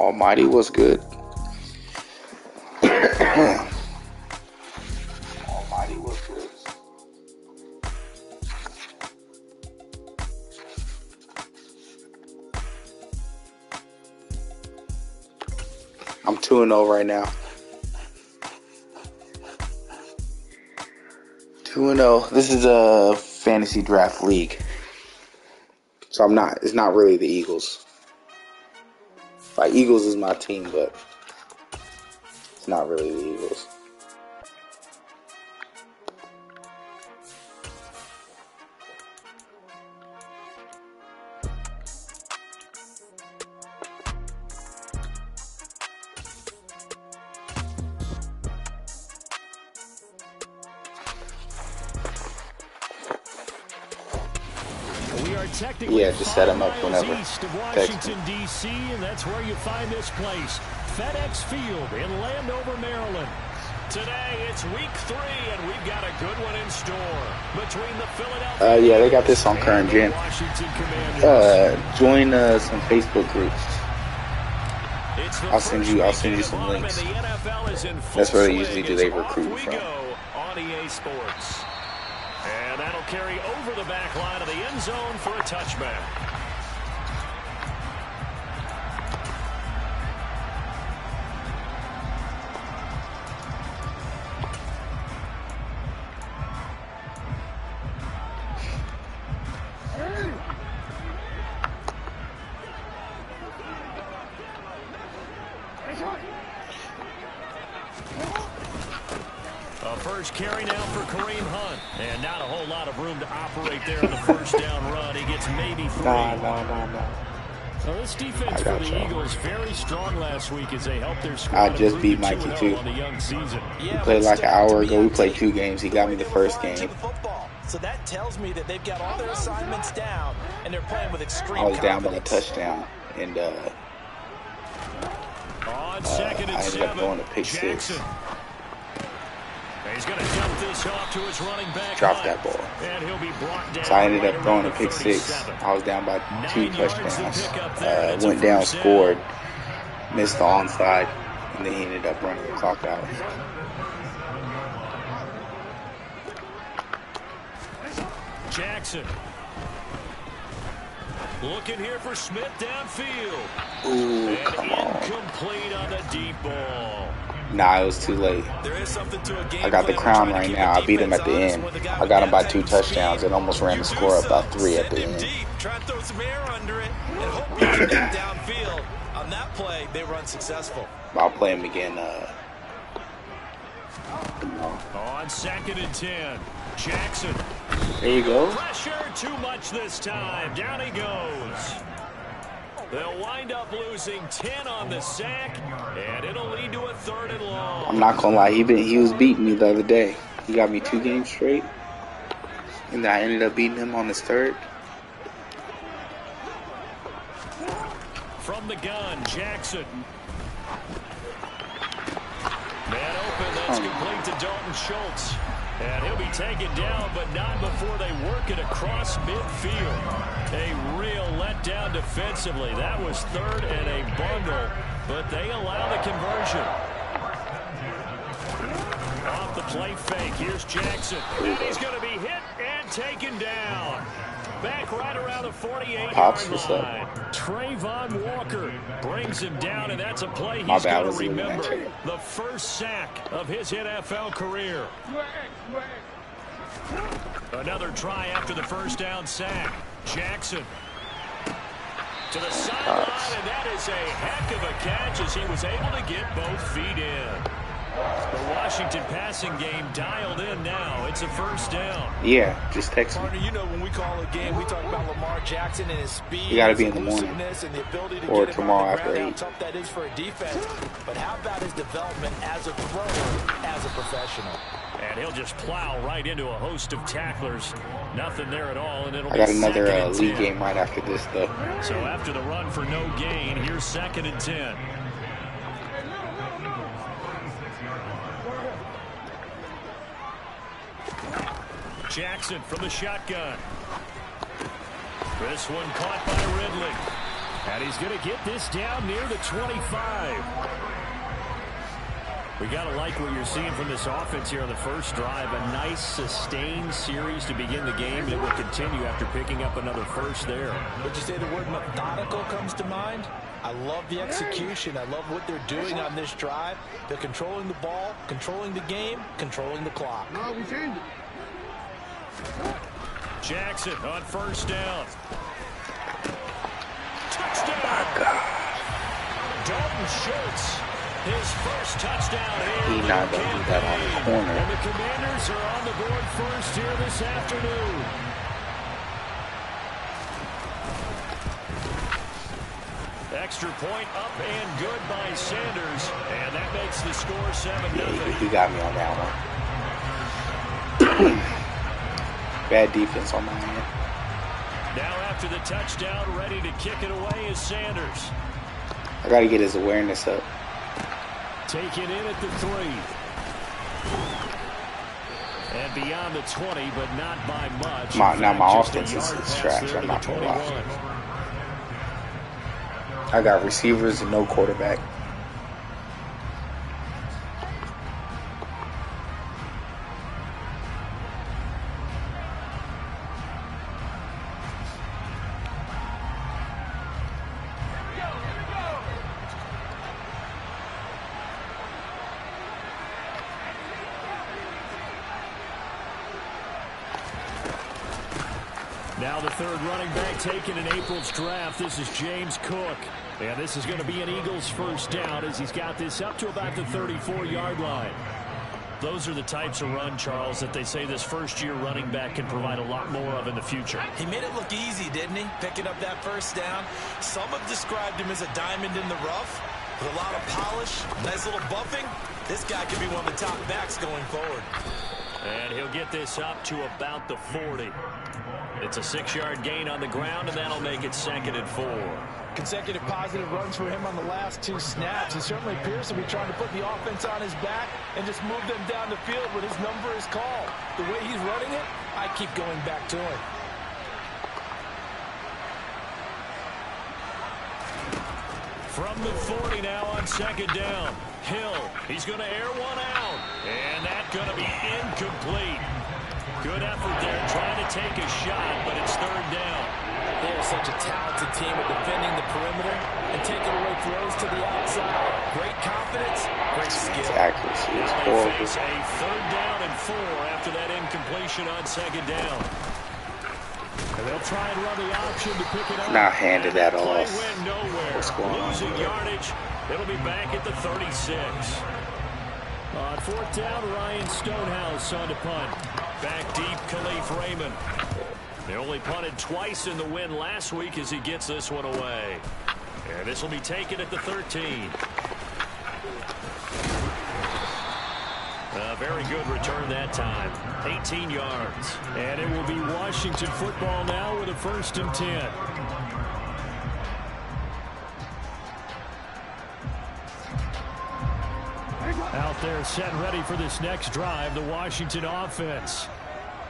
Almighty was good. Almighty was good. I'm 2-0 right now. 2-0. This is a fantasy draft league. So it's not really the Eagles. Like, Eagles is my team, but it's not really the Eagles. Yeah, just set them up whenever. East of Washington, D.C., and that's where you find this place, FedEx Field in Landover, Maryland. Today, it's week 3, and we've got a good one in store between the Philadelphia. Yeah, they got this on Current Gen. Join some Facebook groups. I'll send you some links. That's where they usually do they recruit from. On EA Sports. And that'll carry over the back line of the end zone for a touchback. First carry now for Kareem Hunt. And not a whole lot of room to operate there in the first down run. He gets maybe 3. No. So this defense for the Eagles very strong last week as they helped their squad. I just beat Mikey too. On the young season. We played like an hour ago. We played 2 games. He got me the first game. So that tells me that they've got all their assignments down and they're playing with extreme I was down by a confidence. touchdown, and On second and I ended up going to pick 6. He's going to dump this off to his running back. Dropped that ball. And he'll be brought down. So I ended up throwing a pick 6. I was down by 2 touchdowns. Went down, scored, missed the onside, and then he ended up running the clock out. Jackson. Looking here for Smith downfield. Ooh, come on. Incomplete on the deep ball. Nah, it was too late. I got the crown right now. I beat him at the end. I got him by 2 touchdowns and almost ran the score up by 3 at the end. Try to throw some air under it and hope you can get downfield. On that play, they were unsuccessful. I'll play him again tomorrow. On second and 10, Jackson. There you go. Pressure too much this time. Down he goes. They'll wind up losing 10 on the sack, and it'll lead to a 3rd and long. I'm not gonna lie, he was beating me the other day. He got me 2 games straight, and then I ended up beating him on his 3rd. From the gun, Jackson. Man open, that's complete to Dalton Schultz. And he'll be taken down, but not before they work it across midfield. A real letdown defensively. That was 3rd and a bundle, but they allow the conversion. Off the play fake, here's Jackson. And he's going to be hit and taken down. Back right around the 48-yard line. Trayvon Walker brings him down, and that's a play he's going to remember. The first sack of his NFL career. Another try after the first down sack. Jackson to the sideline, and that is a heck of a catch as he was able to get both feet in. The Washington passing game dialed in now. It's a first down. Yeah, just text me. You know, when we call a game, we talk about Lamar Jackson and his speed. You got to be in the morning or tomorrow after 8. How tough that is for a defense. But how about his development as a thrower, as a professional? And he'll just plow right into a host of tacklers. Nothing there at all, and it'll be I got another 2nd and league 10. game right after this, though. So after the run for no gain, here's 2nd and 10. Jackson from the shotgun. This one caught by Ridley. And he's going to get this down near the 25. We got to like what you're seeing from this offense here on the first drive. A nice, sustained series to begin the game, and it will continue after picking up another first there. Would you say the word methodical comes to mind? I love the execution. I love what they're doing on this drive. They're controlling the ball, controlling the game, controlling the clock. No, we changed it. Jackson on first down. Touchdown! Oh my God. Dalton Schultz, his first touchdown here. He's not going to do that on the corner. And the Commanders are on the board first here this afternoon. Extra point up and good by Sanders. And that makes the score 7-0. Yeah, he got me on that one. Bad defense on my end. Now after the touchdown, ready to kick it away is Sanders. I got to get his awareness up. Taken in at the 3. And beyond the 20, but not by much. Now my offense is trash. I'm not going to lie. I got receivers and no quarterback. Now the third running back taken in April's draft. This is James Cook. And this is going to be an Eagles first down as he's got this up to about the 34-yard line. Those are the types of run, Charles, that they say this first-year running back can provide a lot more of in the future. He made it look easy, didn't he? Picking up that first down. Some have described him as a diamond in the rough with a lot of polish, nice little buffing. This guy could be one of the top backs going forward. And he'll get this up to about the 40. It's a 6-yard gain on the ground, and that'll make it 2nd and 4. Consecutive positive runs for him on the last 2 snaps. He certainly appears to be trying to put the offense on his back and just move them down the field when his number is called. The way he's running it, I keep going back to him. From the 40 now on 2nd down. Hill, he's going to air one out. And that's going to be incomplete. Good effort there trying to take a shot, but it's 3rd down. They are such a talented team at defending the perimeter and taking away throws to the outside. Great confidence, great skill. His accuracy is They horrible. face a 3rd down and 4 after that incompletion on 2nd down. And they'll try and run the option to pick it up. Now handed that off. Went nowhere. What's going on Losing here? yardage. It'll be back at the 36. On 4th down, Ryan Stonehouse on to punt. Back deep, Khalif Raymond. They only punted twice in the win last week as he gets this one away. And this will be taken at the 13. A very good return that time. 18 yards. And it will be Washington football now with a 1st and 10. Out there set ready for this next drive, the Washington offense.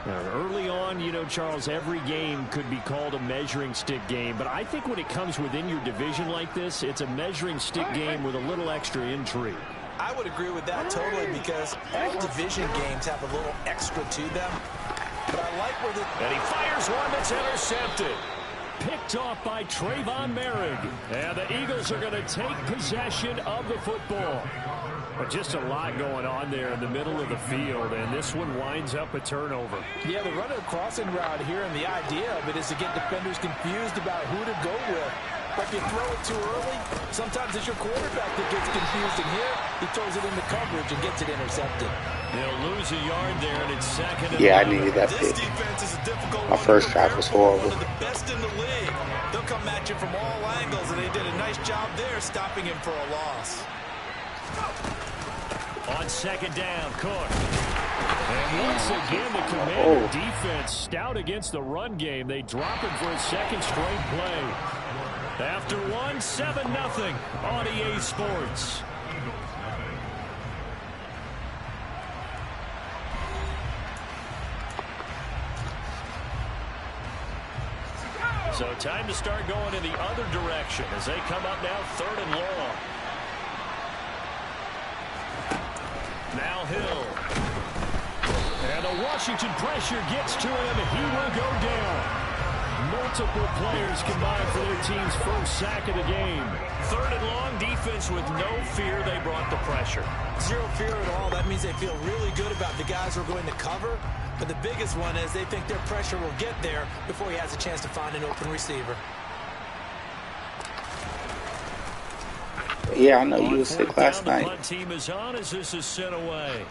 Now, early on, you know, Charles, every game could be called a measuring stick game, but I think when it comes within your division like this, it's a measuring stick game with a little extra intrigue. I would agree with that totally because all division games have a little extra to them. But I like where the... And he fires one that's intercepted. Picked off by Trayvon Merrick. And the Eagles are going to take possession of the football. But just a lot going on there in the middle of the field, and this one winds up a turnover. Yeah, the running crossing route here, and the idea of it is to get defenders confused about who to go with. But if you throw it too early, sometimes it's your quarterback that gets confused, and here he throws it into coverage and gets it intercepted. They'll lose a yard there, and it's 2nd and 11. Yeah, I needed that This pick. defense is a difficult My first drive was horrible. One of the best in the league. They'll come at you from all angles, and they did a nice job there stopping him for a loss. On 2nd down, Cook. And once again, the Commander defense stout against the run game. They drop him for a 2nd straight play. After one, 7-0 on EA Sports. So time to start going in the other direction as they come up now 3rd and long. Now Hill. And the Washington pressure gets to him. He will go down. Multiple players combined for their team's first sack of the game. 3rd and long, defense with no fear. They brought the pressure. Zero fear at all. That means they feel really good about the guys who are going to cover. But the biggest one is they think their pressure will get there before he has a chance to find an open receiver. Yeah, I know you were sick last night. The punt team is on as this is sent away.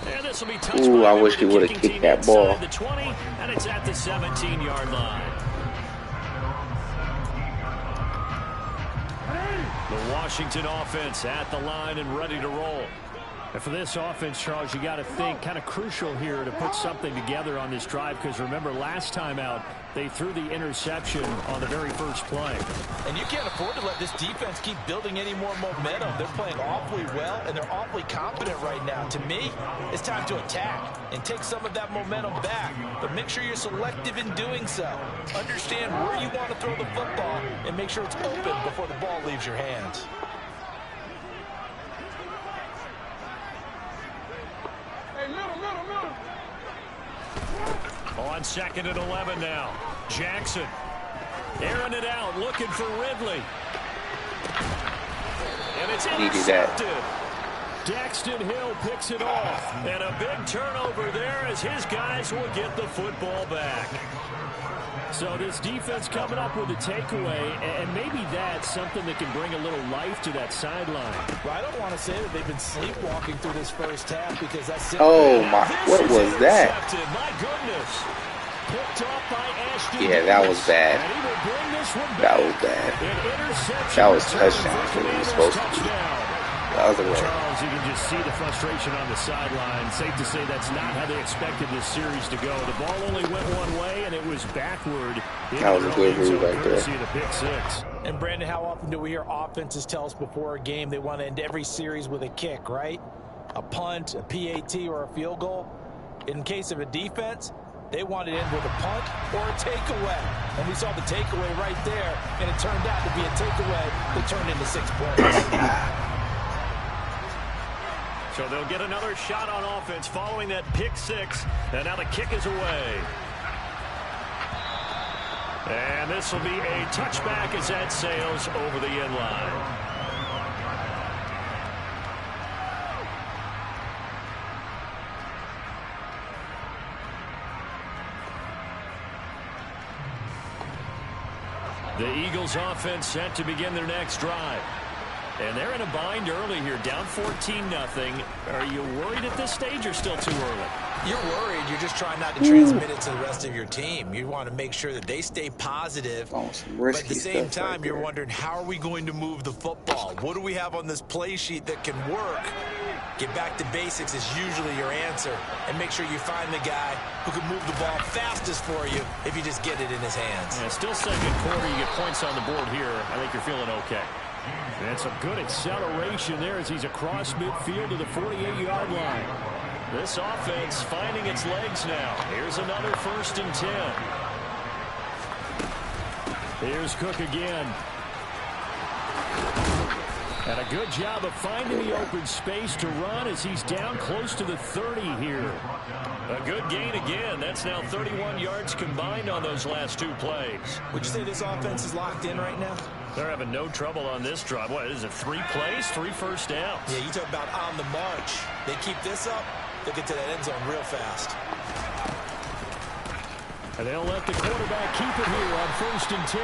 And this will be touched. Ooh, I wish he would have kicked that ball. The 20, and it's at the 17-yard line. The Washington offense at the line and ready to roll. And for this offense, Charles, you got to think kind of crucial here to put something together on this drive, because remember last time out they threw the interception on the very first play. And you can't afford to let this defense keep building any more momentum. They're playing awfully well, and they're awfully confident right now. To me, it's time to attack and take some of that momentum back. But make sure you're selective in doing so. Understand where you want to throw the football and make sure it's open before the ball leaves your hands. On 2nd and 11 now. Jackson airing it out, looking for Ridley. And it's intercepted. Daxton Hill picks it off. And a big turnover there as his guys will get the football back. So this defense coming up with a takeaway, and maybe that's something that can bring a little life to that sideline. Well, I don't want to say that they've been sleepwalking through this first half, because that's oh my, what was that? My goodness. Picked off by Ashton. Yeah, that was bad. That was bad. That was touchdown for what he was supposed to be. That was a way. Charles, you can just see the frustration on the sideline. Safe to say that's not how they expected this series to go. The ball only went one way, and it was backward. That was a good move right there. The pick six. And Brandon, how often do we hear offenses tell us before a game they want to end every series with a kick, right? A punt, a PAT, or a field goal. In case of a defense, they want to end with a punt or a takeaway. And we saw the takeaway right there, and it turned out to be a takeaway that turned into 6 points. So they'll get another shot on offense following that pick six. And now the kick is away. And this will be a touchback as that sails over the end line. The Eagles offense set to begin their next drive. And they're in a bind early here, down 14-0. Are you worried at this stage or still too early? You're worried. You're just trying not to transmit it to the rest of your team. You want to make sure that they stay positive. But at the same time, you're wondering, how are we going to move the football? What do we have on this play sheet that can work? Get back to basics is usually your answer. And make sure you find the guy who can move the ball fastest for you if you just get it in his hands. Yeah, still second quarter. You get points on the board here. I think you're feeling okay. And some good acceleration there as he's across midfield to the 48-yard line. This offense finding its legs now. Here's another 1st and 10. Here's Cook again. And a good job of finding the open space to run as he's down close to the 30 here. A good gain again. That's now 31 yards combined on those last 2 plays. Would you say this offense is locked in right now? They're having no trouble on this drive. What is it, 3 plays, 3 first downs? Yeah, you talk about on the march. They keep this up, they'll get to that end zone real fast. And they'll let the quarterback keep it here on 1st and 10.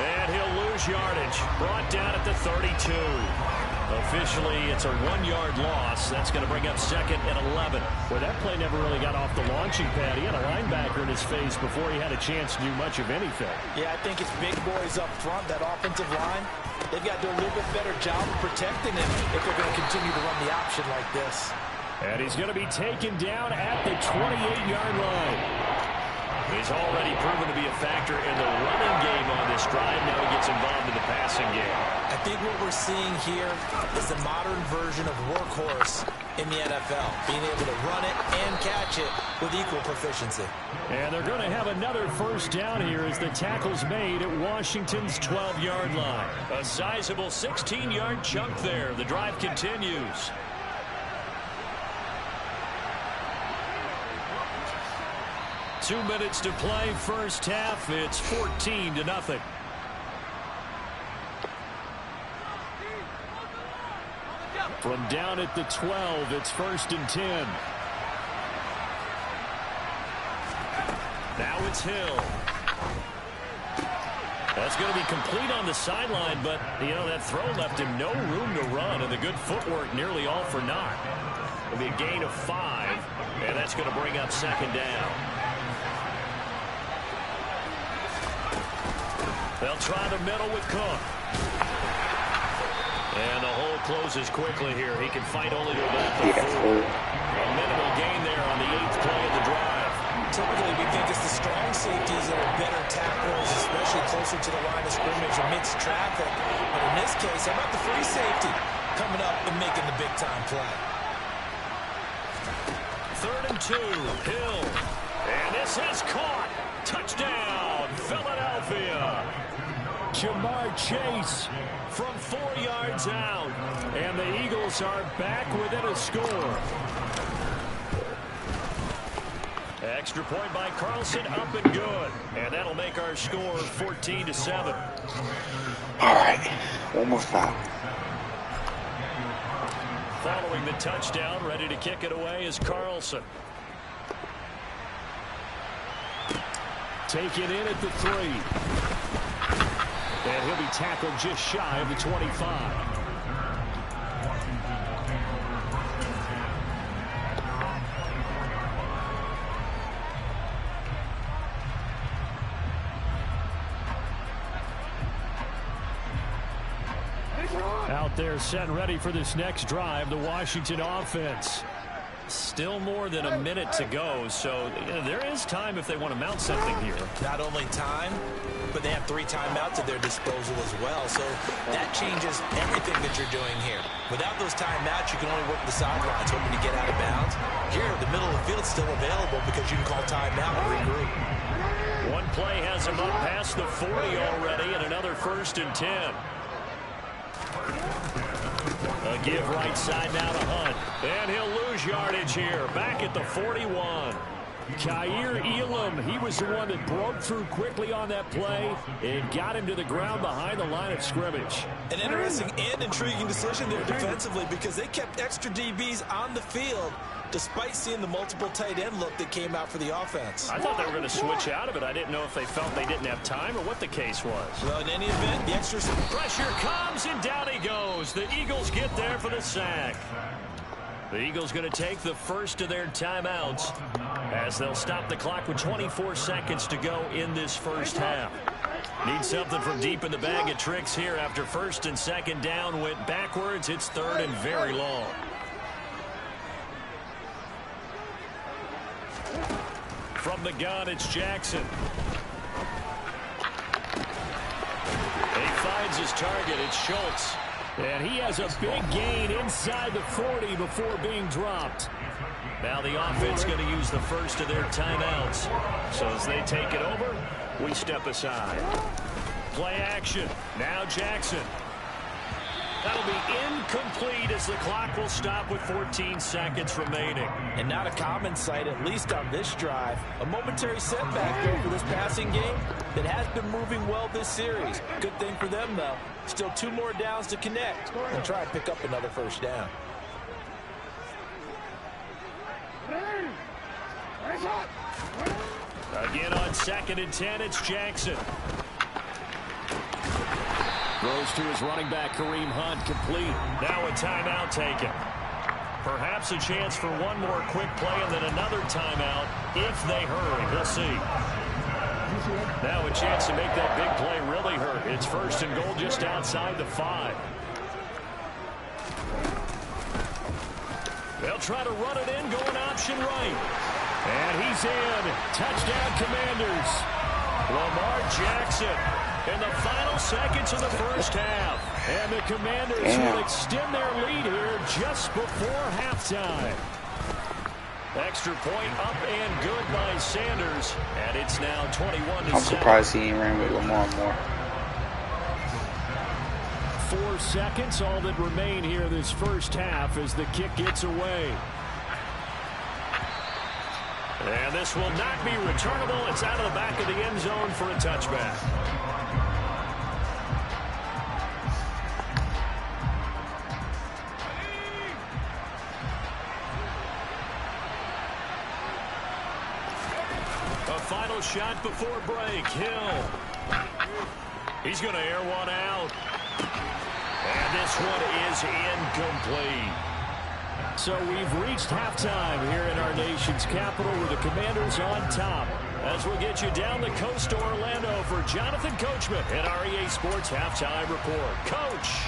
And he'll lose yardage. Brought down at the 32. Officially, it's a 1-yard loss. That's going to bring up 2nd and 11. Well, that play never really got off the launching pad. He had a linebacker in his face before he had a chance to do much of anything. Yeah, I think it's big boys up front, that offensive line. They've got to do a little bit better job of protecting him if they're going to continue to run the option like this. And he's going to be taken down at the 28-yard line. He's already proven to be a factor in the running game on this drive. Now he gets involved in the passing game. I think what we're seeing here is the modern version of workhorse in the NFL, being able to run it and catch it with equal proficiency. And they're going to have another first down here as the tackle's made at Washington's 12-yard line. A sizable 16-yard chunk there. The drive continues. Two minutes to play, first half. It's 14-0. From down at the 12, it's 1st and 10. Now it's Hill. That's going to be complete on the sideline, but, you know, that throw left him no room to run, and the good footwork nearly all for naught. It'll be a gain of 5, and that's going to bring up 2nd down. They'll try the middle with Cook. And the hole closes quickly here. He can fight only to about the 4. A minimal gain there on the 8th play of the drive. Typically, we think it's the strong safeties that are better tacklers, especially closer to the line of scrimmage amidst traffic. But in this case, how about the free safety coming up and making the big-time play? 3rd and 2. Hill. And this is caught. Touchdown, Philadelphia. Jamar Chase from 4 yards out. And the Eagles are back within a score. Extra point by Carlson, up and good. And that'll make our score 14-7. All right, one more foul. Following the touchdown, ready to kick it away is Carlson. Taken in at the 3. And he'll be tackled just shy of the 25. Out there set and ready for this next drive, the Washington offense. Still more than a minute to go, so there is time if they want to mount something here. Not only time, but they have 3 timeouts at their disposal as well, so that changes everything that you're doing here. Without those timeouts, you can only work the sidelines, hoping to get out of bounds. Here, the middle of the field's still available because you can call timeout and regroup. One play has him up past the 40 already, and another 1st and 10. A give right side now to Hunt. And he'll lose yardage here. Back at the 41. Kaiir Elam, he was the one that broke through quickly on that play and got him to the ground behind the line of scrimmage. An interesting and intriguing decision there defensively because they kept extra DBs on the field despite seeing the multiple tight end look that came out for the offense. I thought they were going to switch out of it. I didn't know if they felt they didn't have time or what the case was. Well, in any event, the extra pressure comes and down he goes. The Eagles get there for the sack. The Eagles going to take the first of their timeouts as they'll stop the clock with 24 seconds to go in this first half. Need something from deep in the bag of tricks here after 1st and 2nd down went backwards. It's 3rd and very long. From the gun, it's Jackson. He finds his target. It's Schultz. And he has a big gain inside the 40 before being dropped. Now the offense going to use the first of their timeouts. So as they take it over, we step aside. Play action. Now Jackson. That'll be incomplete as the clock will stop with 14 seconds remaining. And not a common sight, at least on this drive. A momentary setback, though, for this passing game that has been moving well this series. Good thing for them, though. Still 2 more downs to connect and try and pick up another first down. Again on 2nd and 10, it's Jackson. Throws to his running back, Kareem Hunt, complete. Now a timeout taken. Perhaps a chance for one more quick play and then another timeout if they hurry. We'll see. Now a chance to make that big play really hurt. It's 1st and goal just outside the 5. They'll try to run it in, going option right. And he's in. Touchdown, Commanders. Lamar Jackson in the final seconds of the first half. And the Commanders will extend their lead here just before halftime. Extra point up and good by Sanders. And it's now 21-7. I'm surprised he ain't ran with Lamar more. 4 seconds, all that remain here this first half as the kick gets away. And this will not be returnable. It's out of the back of the end zone for a touchback. A final shot before break. Hill. He's going to air one out. And this one is incomplete. So we've reached halftime here in our nation's capital with the Commanders on top. As we'll get you down the coast to Orlando for Jonathan Coachman at our EA Sports Halftime Report. Coach.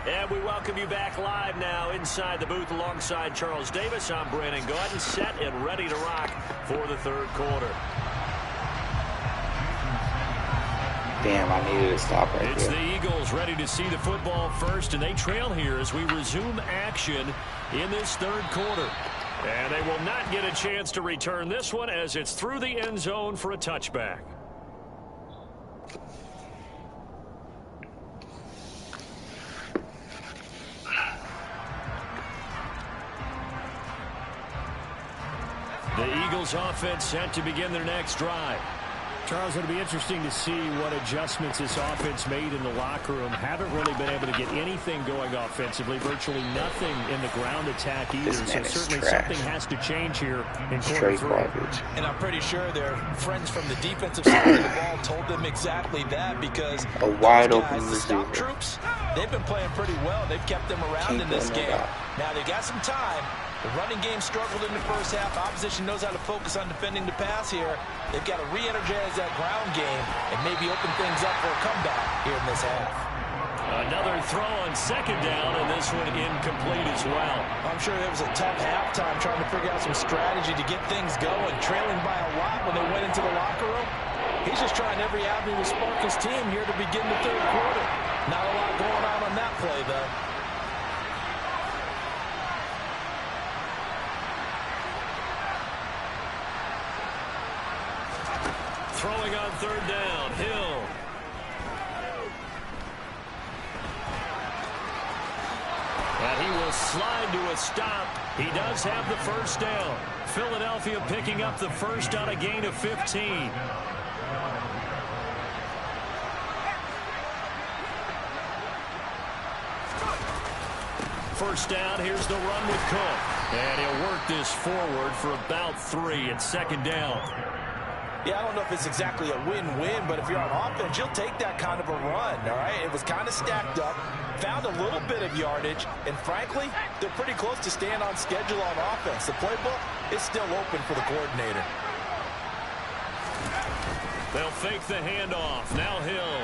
And we welcome you back live now inside the booth alongside Charles Davis. I'm Brandon Gaudin, set and ready to rock for the third quarter. Damn, I needed to stop right It's there. the Eagles ready to see the football first, and they trail here as we resume action in this third quarter. And they will not get a chance to return this one as it's through the end zone for a touchback. The Eagles offense set to begin their next drive. Charles, it'll be interesting to see what adjustments this offense made in the locker room. Haven't really been able to get anything going offensively. Virtually nothing in the ground attack either. So certainly something has to change here in quarter three. Garbage. And I'm pretty sure their friends from the defensive side of the ball told them exactly that, because A wide those open guys, the stop receiver. troops, they've been playing pretty well. They've kept them around in this game. Now they got some time. The running game struggled in the first half. Opposition knows how to focus on defending the pass here. They've got to re-energize that ground game and maybe open things up for a comeback here in this half. Another throw on second down, and this one incomplete as well. I'm sure it was a tough halftime trying to figure out some strategy to get things going, trailing by a lot when they went into the locker room. He's just trying every avenue to spark his team here to begin the third quarter. Not a lot going on that play, though. Throwing on third down, Hill. And he will slide to a stop. He does have the first down. Philadelphia picking up the first on a gain of 15. First down, here's the run with Cook. And he'll work this forward for about 3 at second down. Yeah, I don't know if it's exactly a win-win, but if you're on offense, you'll take that kind of a run, all right? It was kind of stacked up, found a little bit of yardage, and frankly, they're pretty close to staying on schedule on offense. The playbook is still open for the coordinator. They'll fake the handoff. Now Hill.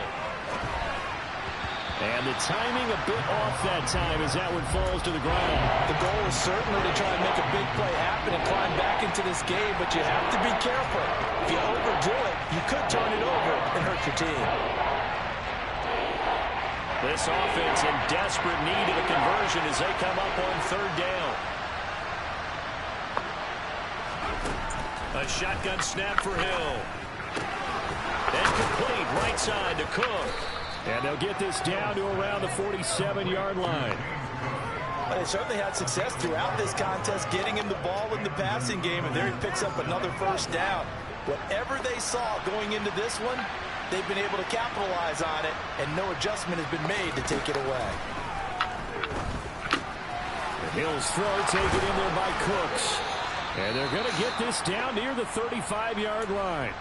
And the timing a bit off that time as that one falls to the ground. The goal is certainly to try and make a big play happen and climb back into this game, but you have to be careful. If you overdo it, you could turn it over and hurt your team. This offense in desperate need of a conversion as they come up on third down. A shotgun snap for Hill. And complete right side to Cook. And they'll get this down to around the 47-yard line. Well, they certainly had success throughout this contest getting him the ball in the passing game, and there he picks up another first down. Whatever they saw going into this one, they've been able to capitalize on it, and no adjustment has been made to take it away. Hill's throw taken in there by Cooks. And they're going to get this down near the 35-yard line.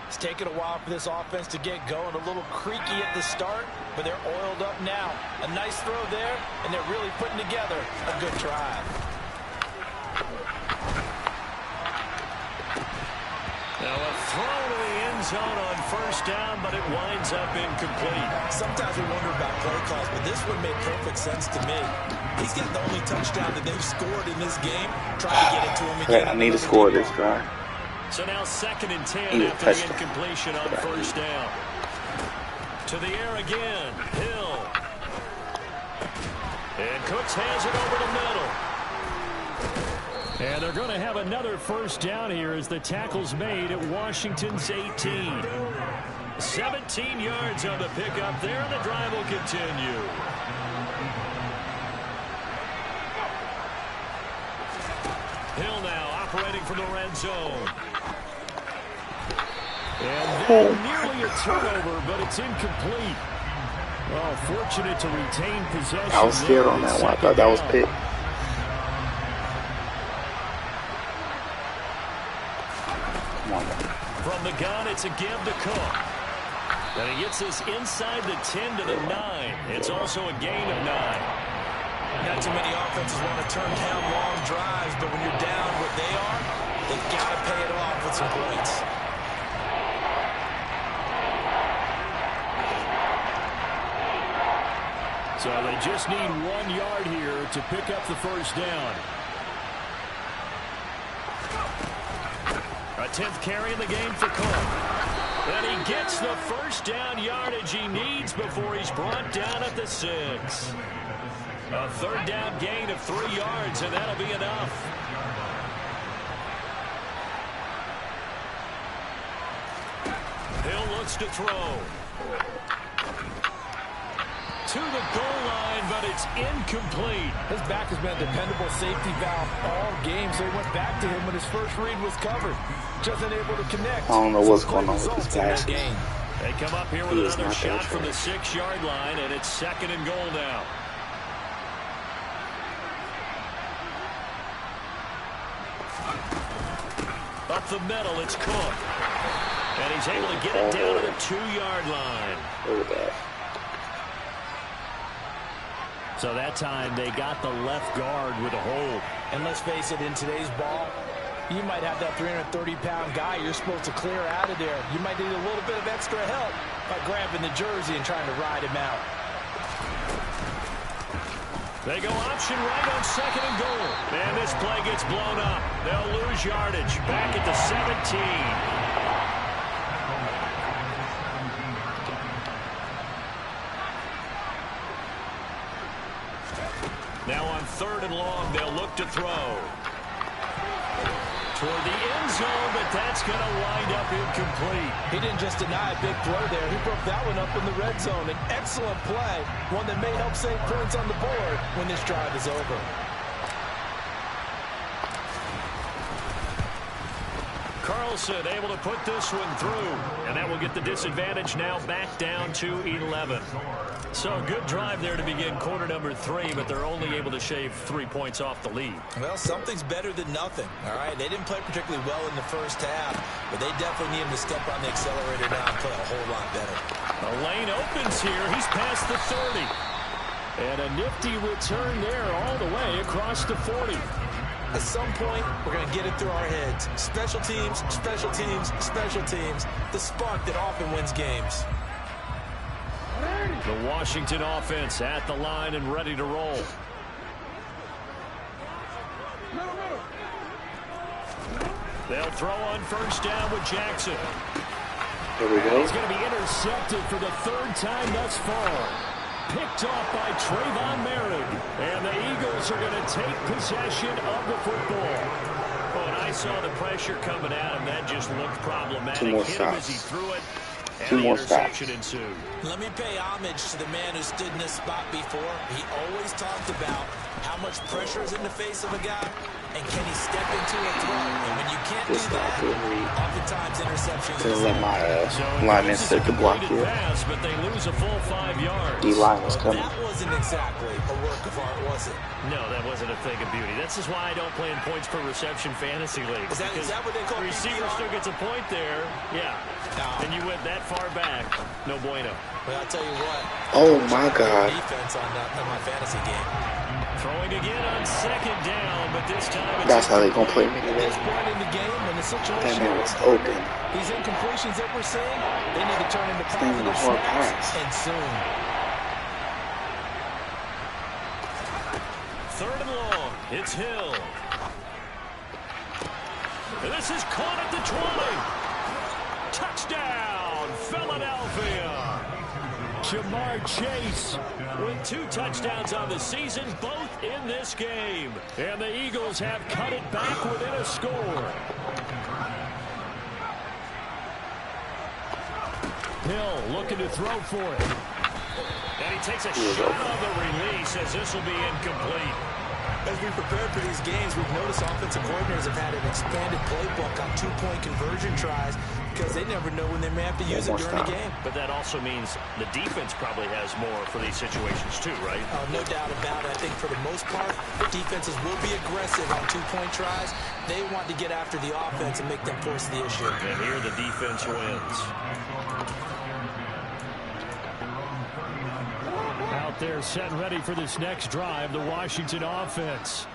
It's taken a while for this offense to get going. A little creaky at the start, but they're oiled up now. A nice throw there, and they're really putting together a good drive. zone on first down, but it winds up incomplete. Sometimes we wonder about play calls, but this one made perfect sense to me. He's got the only touchdown that they've scored in this game. Try to get it to him again. I need to score this drive. So now 2nd and 10 after the incompletion on first down. To the air again. Hill. And Cooks hands it over the middle. And they're going to have another first down here as the tackle's made at Washington's 18. 17 yards on the pickup there, and the drive will continue. Hill now operating from the red zone. And then nearly a turnover, but it's incomplete. Well, fortunate to retain possession. I was scared on that one. I thought that was pick. From the gun, it's a give to Cook. And he gets this inside the 10 to the 9. It's also a gain of 9. Not too many offenses want to turn down long drives, but when you're down what they are, they've got to pay it off with some points. So they just need 1 yard here to pick up the first down. A 10th carry in the game for Cook. And he gets the first down yardage he needs before he's brought down at the 6. A 3rd down gain of 3 yards, and that'll be enough. Hill looks to throw. To the goal line, but it's incomplete. His back has been a dependable safety valve all game, so he went back to him when his first read was covered. Just unable to connect. I don't know what's going on with this pass. They come up here with another shot from the 6-yard line, and it's 2nd and goal now. Up the middle, it's Cook. And he's able to get it down to the 2-yard line. Look at that. So that time they got the left guard with a hold. And let's face it, in today's ball, you might have that 330-pound guy you're supposed to clear out of there. You might need a little bit of extra help by grabbing the jersey and trying to ride him out. They go option right on 2nd and goal. And this play gets blown up. They'll lose yardage back at the 17. Now on 3rd and long, they'll look to throw. Toward the end zone, but that's going to wind up incomplete. He didn't just deny a big throw there. He broke that one up in the red zone. An excellent play, one that may help save points on the board when this drive is over. Carlson able to put this one through, and that will get the disadvantage now back down to 11. So a good drive there to begin quarter number 3, but they're only able to shave 3 points off the lead. Well, something's better than nothing, all right? They didn't play particularly well in the first half, but they definitely need him to step on the accelerator now and play a whole lot better. The lane opens here. He's past the 30. And a nifty return there all the way across the 40. At some point, we're going to get it through our heads. Special teams, special teams, special teams. The spark that often wins games. The Washington offense at the line and ready to roll. They'll throw on first down with Jackson. Here we go. He's going to be intercepted for the 3rd time thus far. Picked off by Trayvon Merritt. And the Eagles are going to take possession of the football. Oh, and I saw the pressure coming at him. That just looked problematic. 2 more Hit him as stops. he threw it. 2 more stops. Ensued. Let me pay homage to the man who stood in this spot before. He always talked about how much pressure is in the face of a guy, and can he step into a throw? And when you can't do that, oftentimes interceptions. Gonna let my lineman set the block here. Pass, but they lose a full 5 yards. D-line was coming. That wasn't exactly a work of art, was it? No, that wasn't a thing of beauty. That's just why I don't play in points per reception fantasy leagues. Is that what they call the receiver still gets a point there? Yeah. No. And you went that far back. No bueno. Well, I'll tell you what. Oh, my God. Defense on my fantasy game. Throwing again on second down, but this time that's how they gonna play me today. This point in the game, when the situation That man was open. These incompletions that we're seeing, they need to turn into positive snaps, and soon. Third and long. It's Hill. And this is caught at the 20. Touchdown, Philadelphia. Jamar Chase with 2 touchdowns on the season, both in this game. And the Eagles have cut it back within a score. Hill looking to throw for it. And he takes a shot on the release as this will be incomplete. As we prepare for these games, we've noticed offensive coordinators have had an expanded playbook on 2-point conversion tries because they never know when they may have to use it during the game. But that also means the defense probably has more for these situations too, right? No doubt about it. I think for the most part, defenses will be aggressive on 2-point tries. They want to get after the offense and make them force the issue. And here the defense wins. Out there set and ready for this next drive, the Washington offense.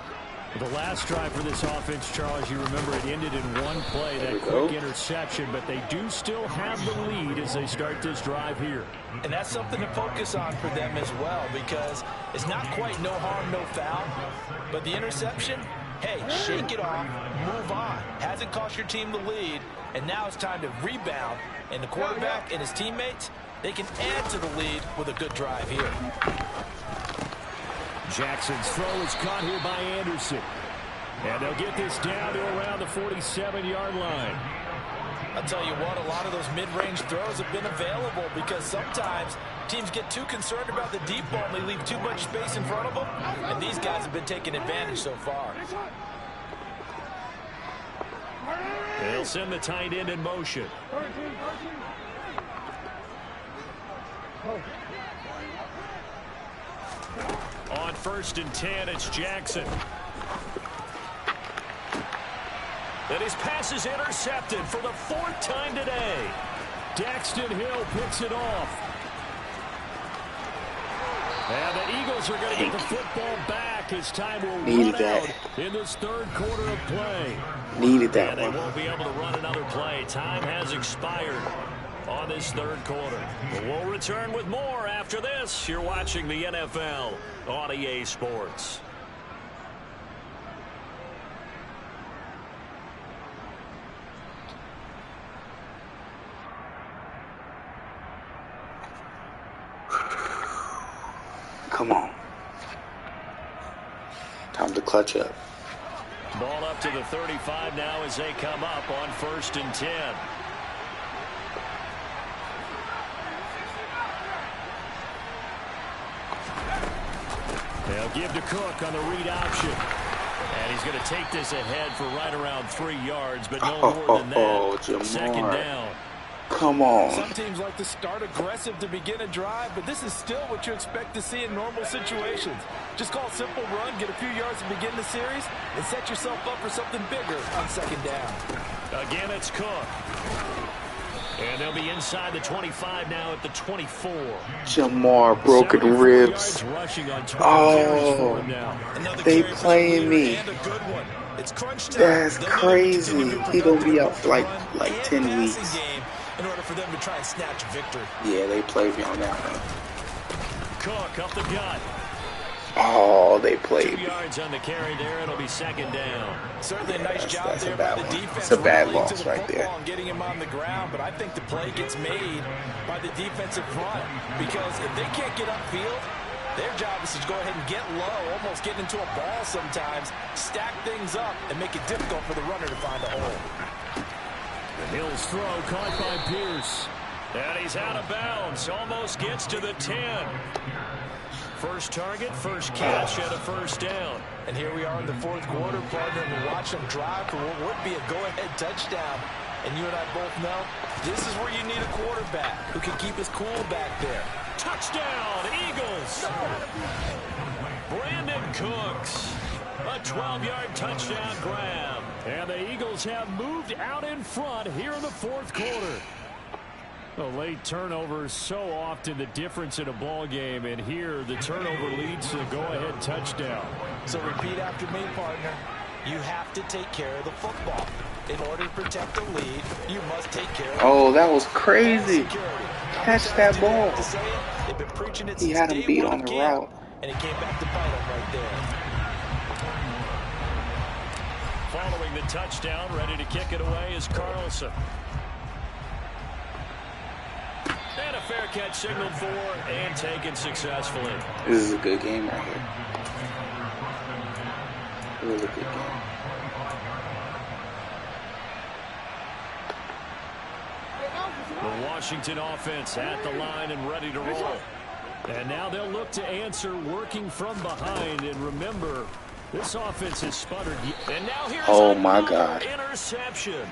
The last drive for this offense, Charles, you remember it ended in one play, that quick interception, but they do still have the lead as they start this drive here. And that's something to focus on for them as well, because it's not quite no harm, no foul, but the interception, hey, shake it off, move on. Hasn't cost your team the lead, and now it's time to rebound, and the quarterback and his teammates, they can add to the lead with a good drive here. Jackson's throw is caught here by Anderson. And they'll get this down to around the 47-yard line. I'll tell you what, a lot of those mid-range throws have been available because sometimes teams get too concerned about the deep ball and they leave too much space in front of them. And these guys have been taking advantage so far. They'll send the tight end in motion. On 1st and 10, it's Jackson. And his pass is intercepted for the 4th time today. Daxton Hill picks it off. And the Eagles are going to get the football back as time will run out in this 3rd quarter of play. Needed that one. And they won't be able to run another play. Time has expired on this 3rd quarter. But we'll return with more after this. You're watching the NFL on EA Sports. Come on. Time to clutch up. Ball up to the 35 now as they come up on 1st and 10. They'll give to Cook on the read option. And he's going to take this ahead for right around 3 yards, but no more than that. Jamar. 2nd down. Come on. Some teams like to start aggressive to begin a drive, but this is still what you expect to see in normal situations. Just call a simple run, get a few yards to begin the series, and set yourself up for something bigger on 2nd down. Again, it's Cook. And they'll be inside the 25 now at the 24. Jamar, broken ribs. Oh, they playing me. That's crazy. He gonna be out for like 10 weeks. In order for them to try and snatch a victory. Yeah, they played me on that one. Cook up the gut. Oh, they played 2 yards on the carry there. It'll be 2nd down. Certainly a nice job there by the defense. It's a bad loss right there. Getting him on the ground, but I think the play gets made by the defensive front because if they can't get upfield, their job is to go ahead and get low, almost get into a ball sometimes, stack things up, and make it difficult for the runner to find a hole. The Hill's throw caught by Pierce. And he's out of bounds. Almost gets to the 10. First target, first catch, and a 1st down. And here we are in the 4th quarter, partner, and we watch them drive for what would be a go-ahead touchdown. And you and I both know this is where you need a quarterback who can keep his cool back there. Touchdown, Eagles! Brandon Cooks. A 12-yard touchdown grab. And the Eagles have moved out in front here in the 4th quarter. Well, late turnovers so often the difference in a ball game, and here the turnover leads to the go-ahead touchdown. So repeat after me, partner. You have to take care of the football. In order to protect the lead, you must take care of Oh, that was crazy. Catch that ball. They've been preaching it He had him beat on the route. And it came back to bite him right there. Following the touchdown, ready to kick it away is Carlson. And a fair catch signaled for and taken successfully. This is a good game right here. Really good game. The Washington offense at the line and ready to roll. And now they'll look to answer working from behind. And remember, this offense has sputtered. And now here's another interception.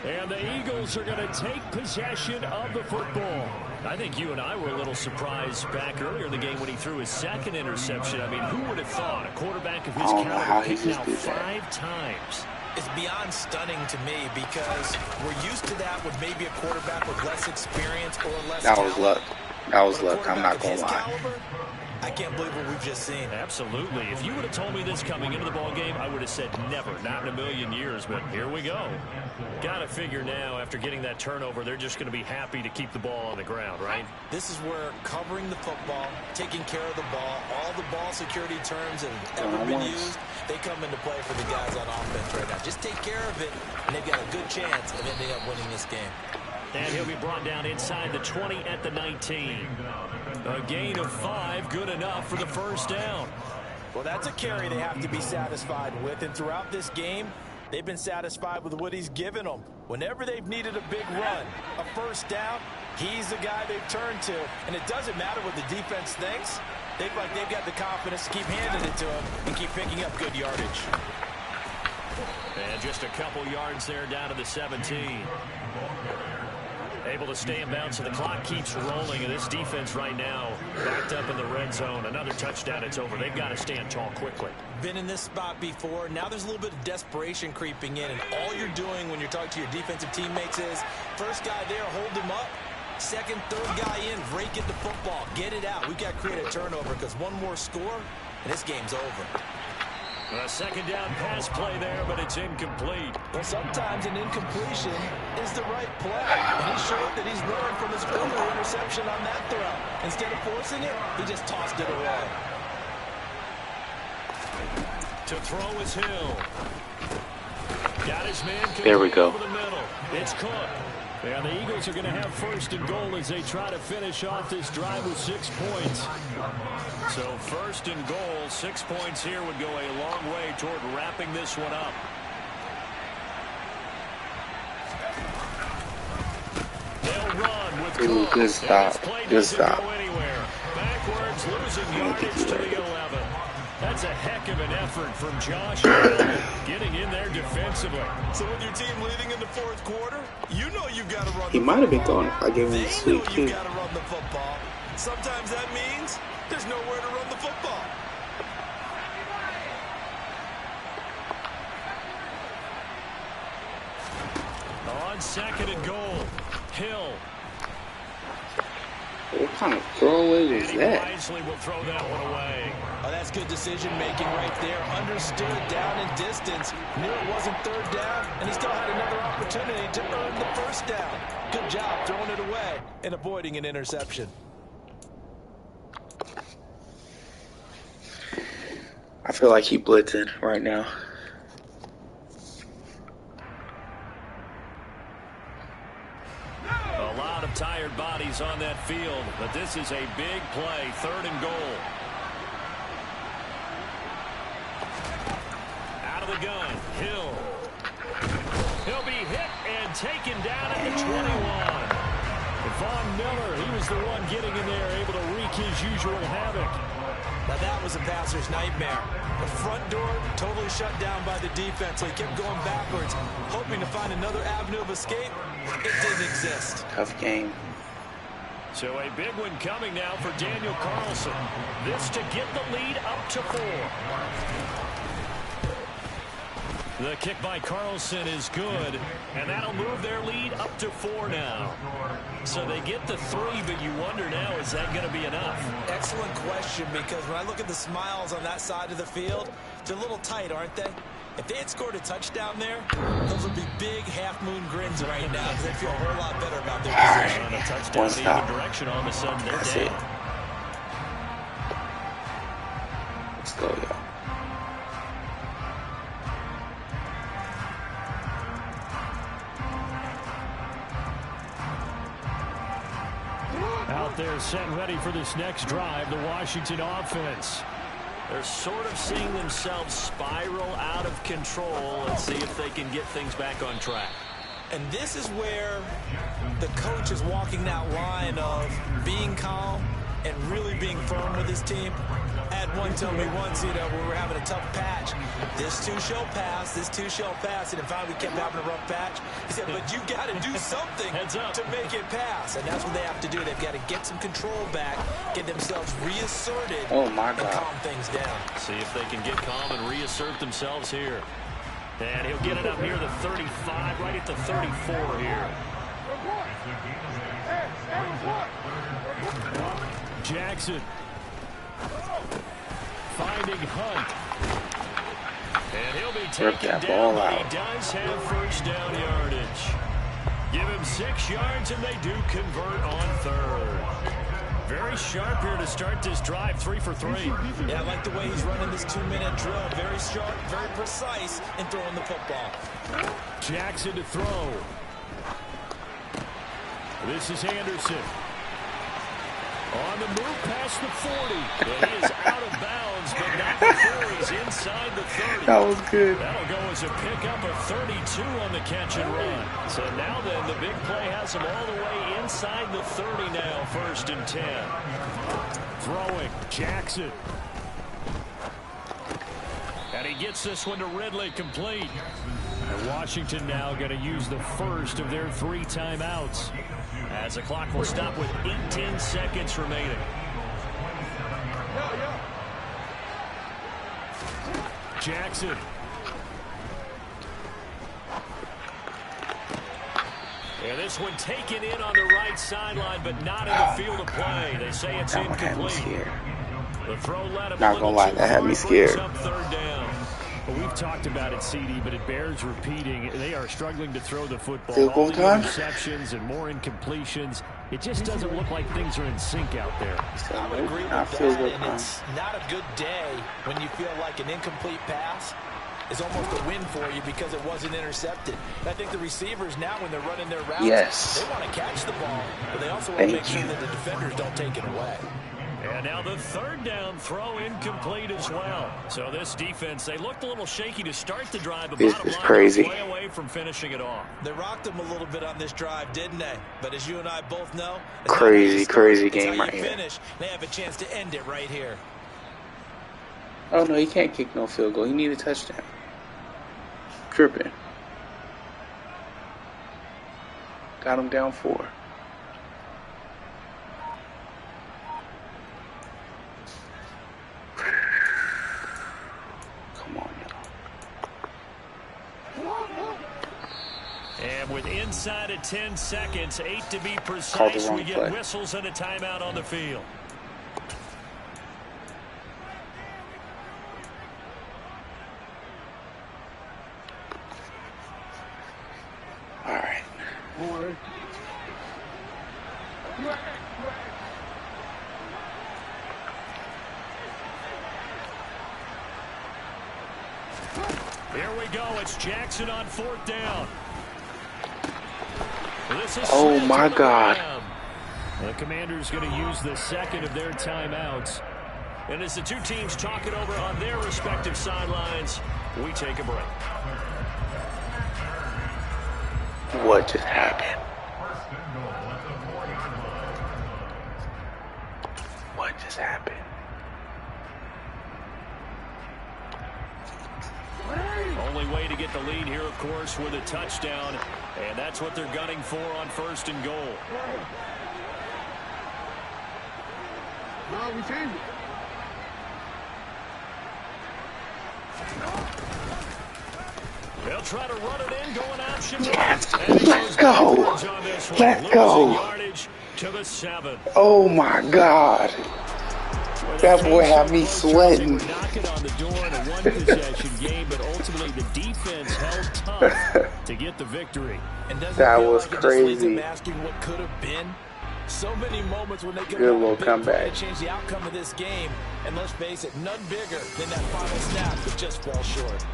And the Eagles are going to take possession of the football. I think you and I were a little surprised back earlier in the game when he threw his second interception. I mean, who would have thought a quarterback of his caliber picked now 5 times? It's beyond stunning to me because we're used to that with maybe a quarterback with less experience or less talent. That was luck. That was luck. I'm not going to lie. I can't believe what we've just seen. Absolutely. If you would have told me this coming into the ball game, I would have said never, not in a million years. But here we go. Got to figure now, after getting that turnover, they're just going to be happy to keep the ball on the ground, right? This is where covering the football, taking care of the ball, all the ball security terms that have ever been used, they come into play for the guys on offense right now. Just take care of it, and they've got a good chance of ending up winning this game. And he'll be brought down inside the 20 at the 19. A gain of 5, good enough for the first down. Well, that's a carry they have to be satisfied with. And throughout this game, they've been satisfied with what he's given them. Whenever they've needed a big run, a first down, he's the guy they've turned to. And it doesn't matter what the defense thinks. They've got the confidence to keep handing it to him and keep picking up good yardage. And just a couple yards there down to the 17. Able to stay in bounds, so the clock keeps rolling. And this defense right now backed up in the red zone. Another touchdown, it's over. They've got to stand tall quickly. Been in this spot before. Now there's a little bit of desperation creeping in. And all you're doing when you're talking to your defensive teammates is, first guy there, hold him up. Second, third guy in, rake at the football. Get it out. We've got to create a turnover because one more score, and this game's over. A second down pass play there, but it's incomplete. Well, sometimes an incompletion is the right play. And he showed that he's learned from his earlier interception on that throw. Instead of forcing it, he just tossed it away. To throw is Hill. Got his man. There we go. Over the middle. It's Cook. And the Eagles are going to have first and goal as they try to finish off this drive with 6 points. So first and goal, 6 points here would go a long way toward wrapping this one up. They'll run with Cook. Good stop. Good stop. Backwards, losing yardage to the 11. That's a heck of an effort from Josh Allen, getting in there defensively. So with your team leading in the fourth quarter, you know you've got to run the football. He might have been going if I gave him a sweet kick. You've got to run the football. Sometimes that means there's nowhere to run the football. On second and goal, Hill. What kind of throwaway was that? Wisely will throw that one away. Oh, that's good decision-making right there. Understood down in distance. Knew it wasn't third down, and he still had another opportunity to earn the first down. Good job throwing it away and avoiding an interception. I feel like he blitzing right now. A lot of tired bodies on that field, but this is a big play, third and goal. Out of the gun, Hill. He'll be hit and taken down at the 21. Von Miller, he was the one getting in there, able to wreak his usual havoc. Now that was a passer's nightmare. The front door totally shut down by the defense, so he kept going backwards, hoping to find another avenue of escape. It didn't exist. Tough game. So a big one coming now for Daniel Carlson. This to get the lead up to 4. The kick by Carlson is good, and that'll move their lead up to 4 now. So they get the 3, but you wonder now, is that going to be enough? Excellent question, because when I look at the smiles on that side of the field, they're a little tight, aren't they? If they had scored a touchdown there, those would be big half-moon grins right now, because they feel a whole lot better about their position. On a touchdown in either direction, all of a sudden they're down. Let's go, y'all. Out there set and ready for this next drive, the Washington offense. They're sort of seeing themselves spiral out of control. Let's see if they can get things back on track. And this is where the coach is walking that line of being calm and really being firm with his team. I had one tell me once, you know, we were having a tough patch. This too shall pass, this too shall pass. And in fact, we kept having a rough patch. He said, but you got to do something to make it pass. And that's what they have to do. They've got to get some control back, get themselves reasserted, oh my God, and calm things down. See if they can get calm and reassert themselves here. And he'll get it up near the 35, right at the 34 here. Jackson finding Hunt. And he'll be taken down, but he does have first down yardage. Give him 6 yards, and they do convert on 3rd. Very sharp here to start this drive, 3 for 3. Yeah, I like the way he's running this 2-minute drill. Very sharp, very precise in throwing the football. Jackson to throw. This is Anderson. On the move past the 40. And he is out of bounds, but not before he's inside the 30. That was good. That'll go as a pickup of 32 on the catch and run. So now then, the big play has him all the way inside the 30 now, 1st and 10. Throwing, Jackson. And he gets this one to Ridley, complete. And Washington now going to use the first of their 3 timeouts, as the clock will stop with 18 seconds remaining. Jackson. And this one taken in on the right sideline, but not in the field of play. They say it's incomplete. The throw led him. Not gonna lie, that had me scared. Up 3rd down. Well, we've talked about it, CD, but it bears repeating. They are struggling to throw the football. Field goal time? Interceptions and more incompletions. It just doesn't look like things are in sync out there. I would agree with that, and it's not a good day when you feel like an incomplete pass is almost a win for you because it wasn't intercepted. I think the receivers now, when they're running their routes, they want to catch the ball, but they also want to make sure that the defenders don't take it away. And now the 3rd down throw incomplete as well. So this defense, they looked a little shaky to start the drive, but this is crazy. Way away from finishing it off. They rocked them a little bit on this drive, didn't they? But as you and I both know, crazy game right here. They have a chance to end it right here. Oh no, he can't kick no field goal. He need a touchdown. Tripping. Got him down 4. Come on, y'all. And with inside of 10 seconds, 8 to be precise, we get whistles and a timeout on the field. All right. Here we go. It's Jackson on 4th down. This is oh my God. The Commanders going to use the 2nd of their timeouts. And as the 2 teams talk it over on their respective sidelines, we take a break. What just happened? What just happened? Only way to get the lead here, of course, with a touchdown. And that's what they're gunning for on 1st and goal. No, we changed it. They'll try to run it in, going option right. Yes. And he Let's goes go. backwards on this one. Let's Losing go. yardage to the 7. Oh my God. That boy had me sweating. We're knocking on the door in a one-possession game, but ultimately the defense held tough to get the victory. And that was like crazy. Asking what could have been. So many moments when they could Good have little a big comeback. to change the outcome of this game. And let's face it, none bigger than that final snap that just fell short.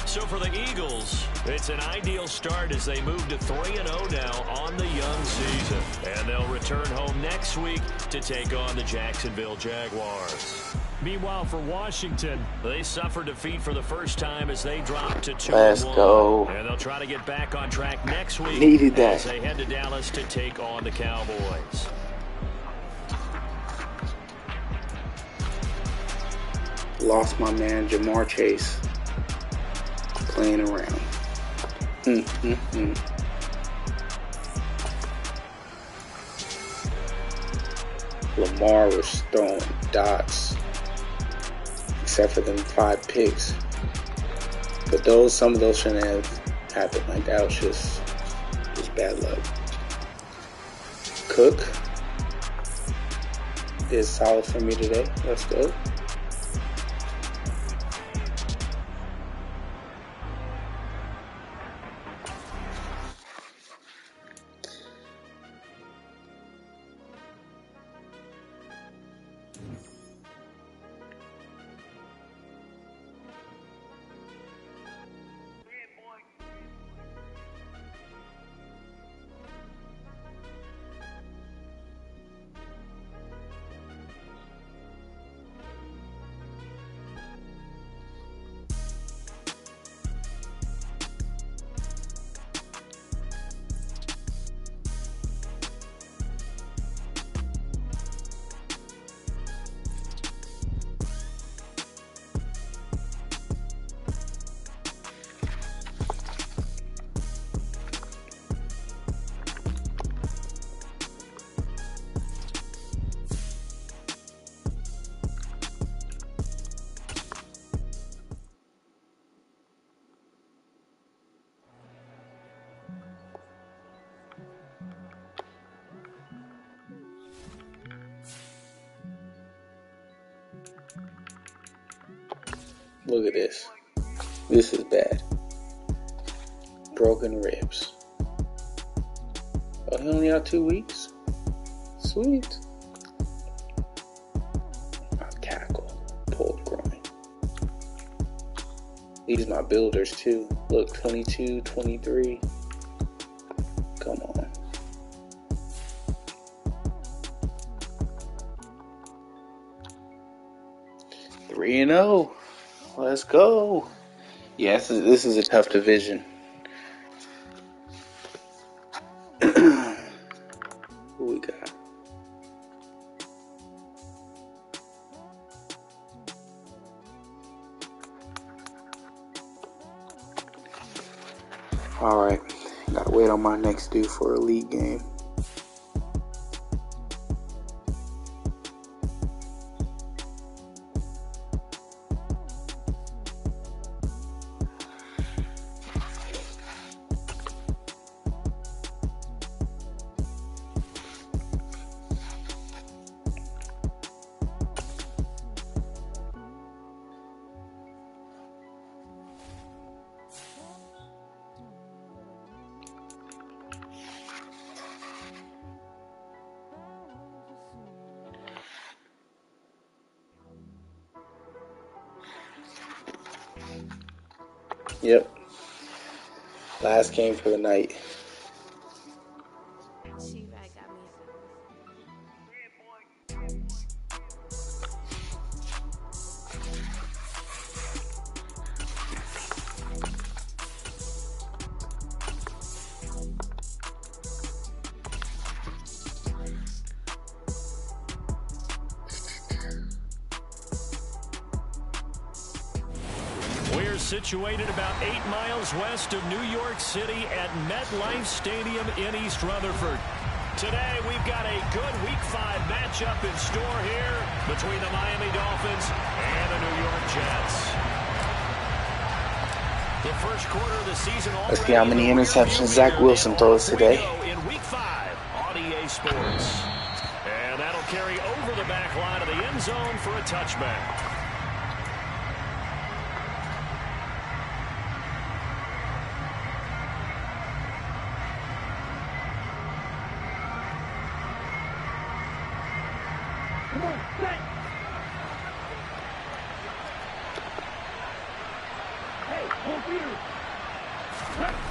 So for the Eagles, it's an ideal start as they move to 3-0 now on the young season. And they'll return home next week to take on the Jacksonville Jaguars. Meanwhile, for Washington, they suffered defeat for the first time as they dropped to 2-1. Let's go. And they'll try to get back on track next week. Needed that. As they head to Dallas to take on the Cowboys. Lost my man Jamar Chase. Playing around. Lamar was throwing dots, except for them 5 picks. But some of those shouldn't have happened. Like that was just bad luck. Cook is solid for me today. Let's go. Look at this. This is bad. Broken ribs. Oh, he only out 2 weeks? Sweet. My tackle. Pulled groin. These my builders too. Look, 22, 23. Come on. Three and 0. Let's go. Yeah, this is a tough division. Who we got? Alright. Gotta wait on my next due for a league game. Yep. Last game for the night. Situated about 8 miles west of New York City at MetLife Stadium in East Rutherford. Today, we've got a good Week 5 matchup in store here between the Miami Dolphins and the New York Jets. The first quarter of the season. Let's see how many interceptions Zach Wilson throws today. In week 5 on EA Sports. And that'll carry over the back line of the end zone for a touchback.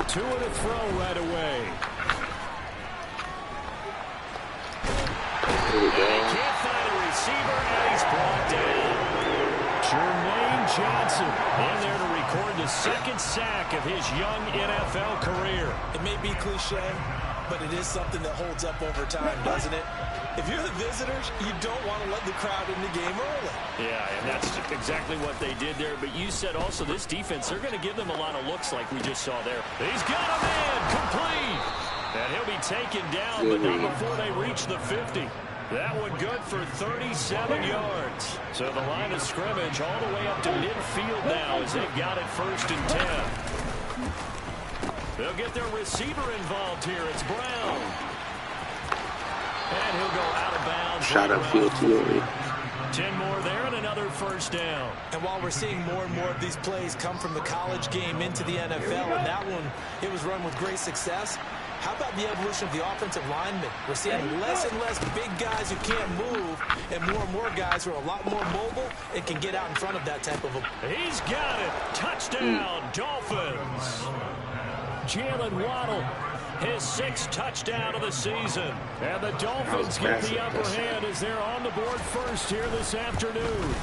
Two in a throw right away. And he can't find a receiver, and he's brought down. Jermaine Johnson in there to record the second sack of his young NFL career. It may be cliche, but it is something that holds up over time, doesn't it? If you're the visitors, you don't want to let the crowd in the game early. Yeah, and that's exactly what they did there. But you said also this defense, they're going to give them a lot of looks like we just saw there. He's got a man complete. And he'll be taken down, but not before they reach the 50. That one good for 37 yards. So the line of scrimmage all the way up to midfield now as they've got it 1st and 10. They'll get their receiver involved here. It's Brown. And he'll go out of bounds. Shot upfield too early. 10 more there and another first down. And while we're seeing more and more of these plays come from the college game into the NFL, and that one, it was run with great success, how about the evolution of the offensive linemen? We're seeing less and less big guys who can't move and more guys who are a lot more mobile and can get out in front of that type of a... He's got it. Touchdown, Dolphins. Jalen Waddle, his 6th touchdown of the season. And the Dolphins get the upper hand as they're on the board first here this afternoon.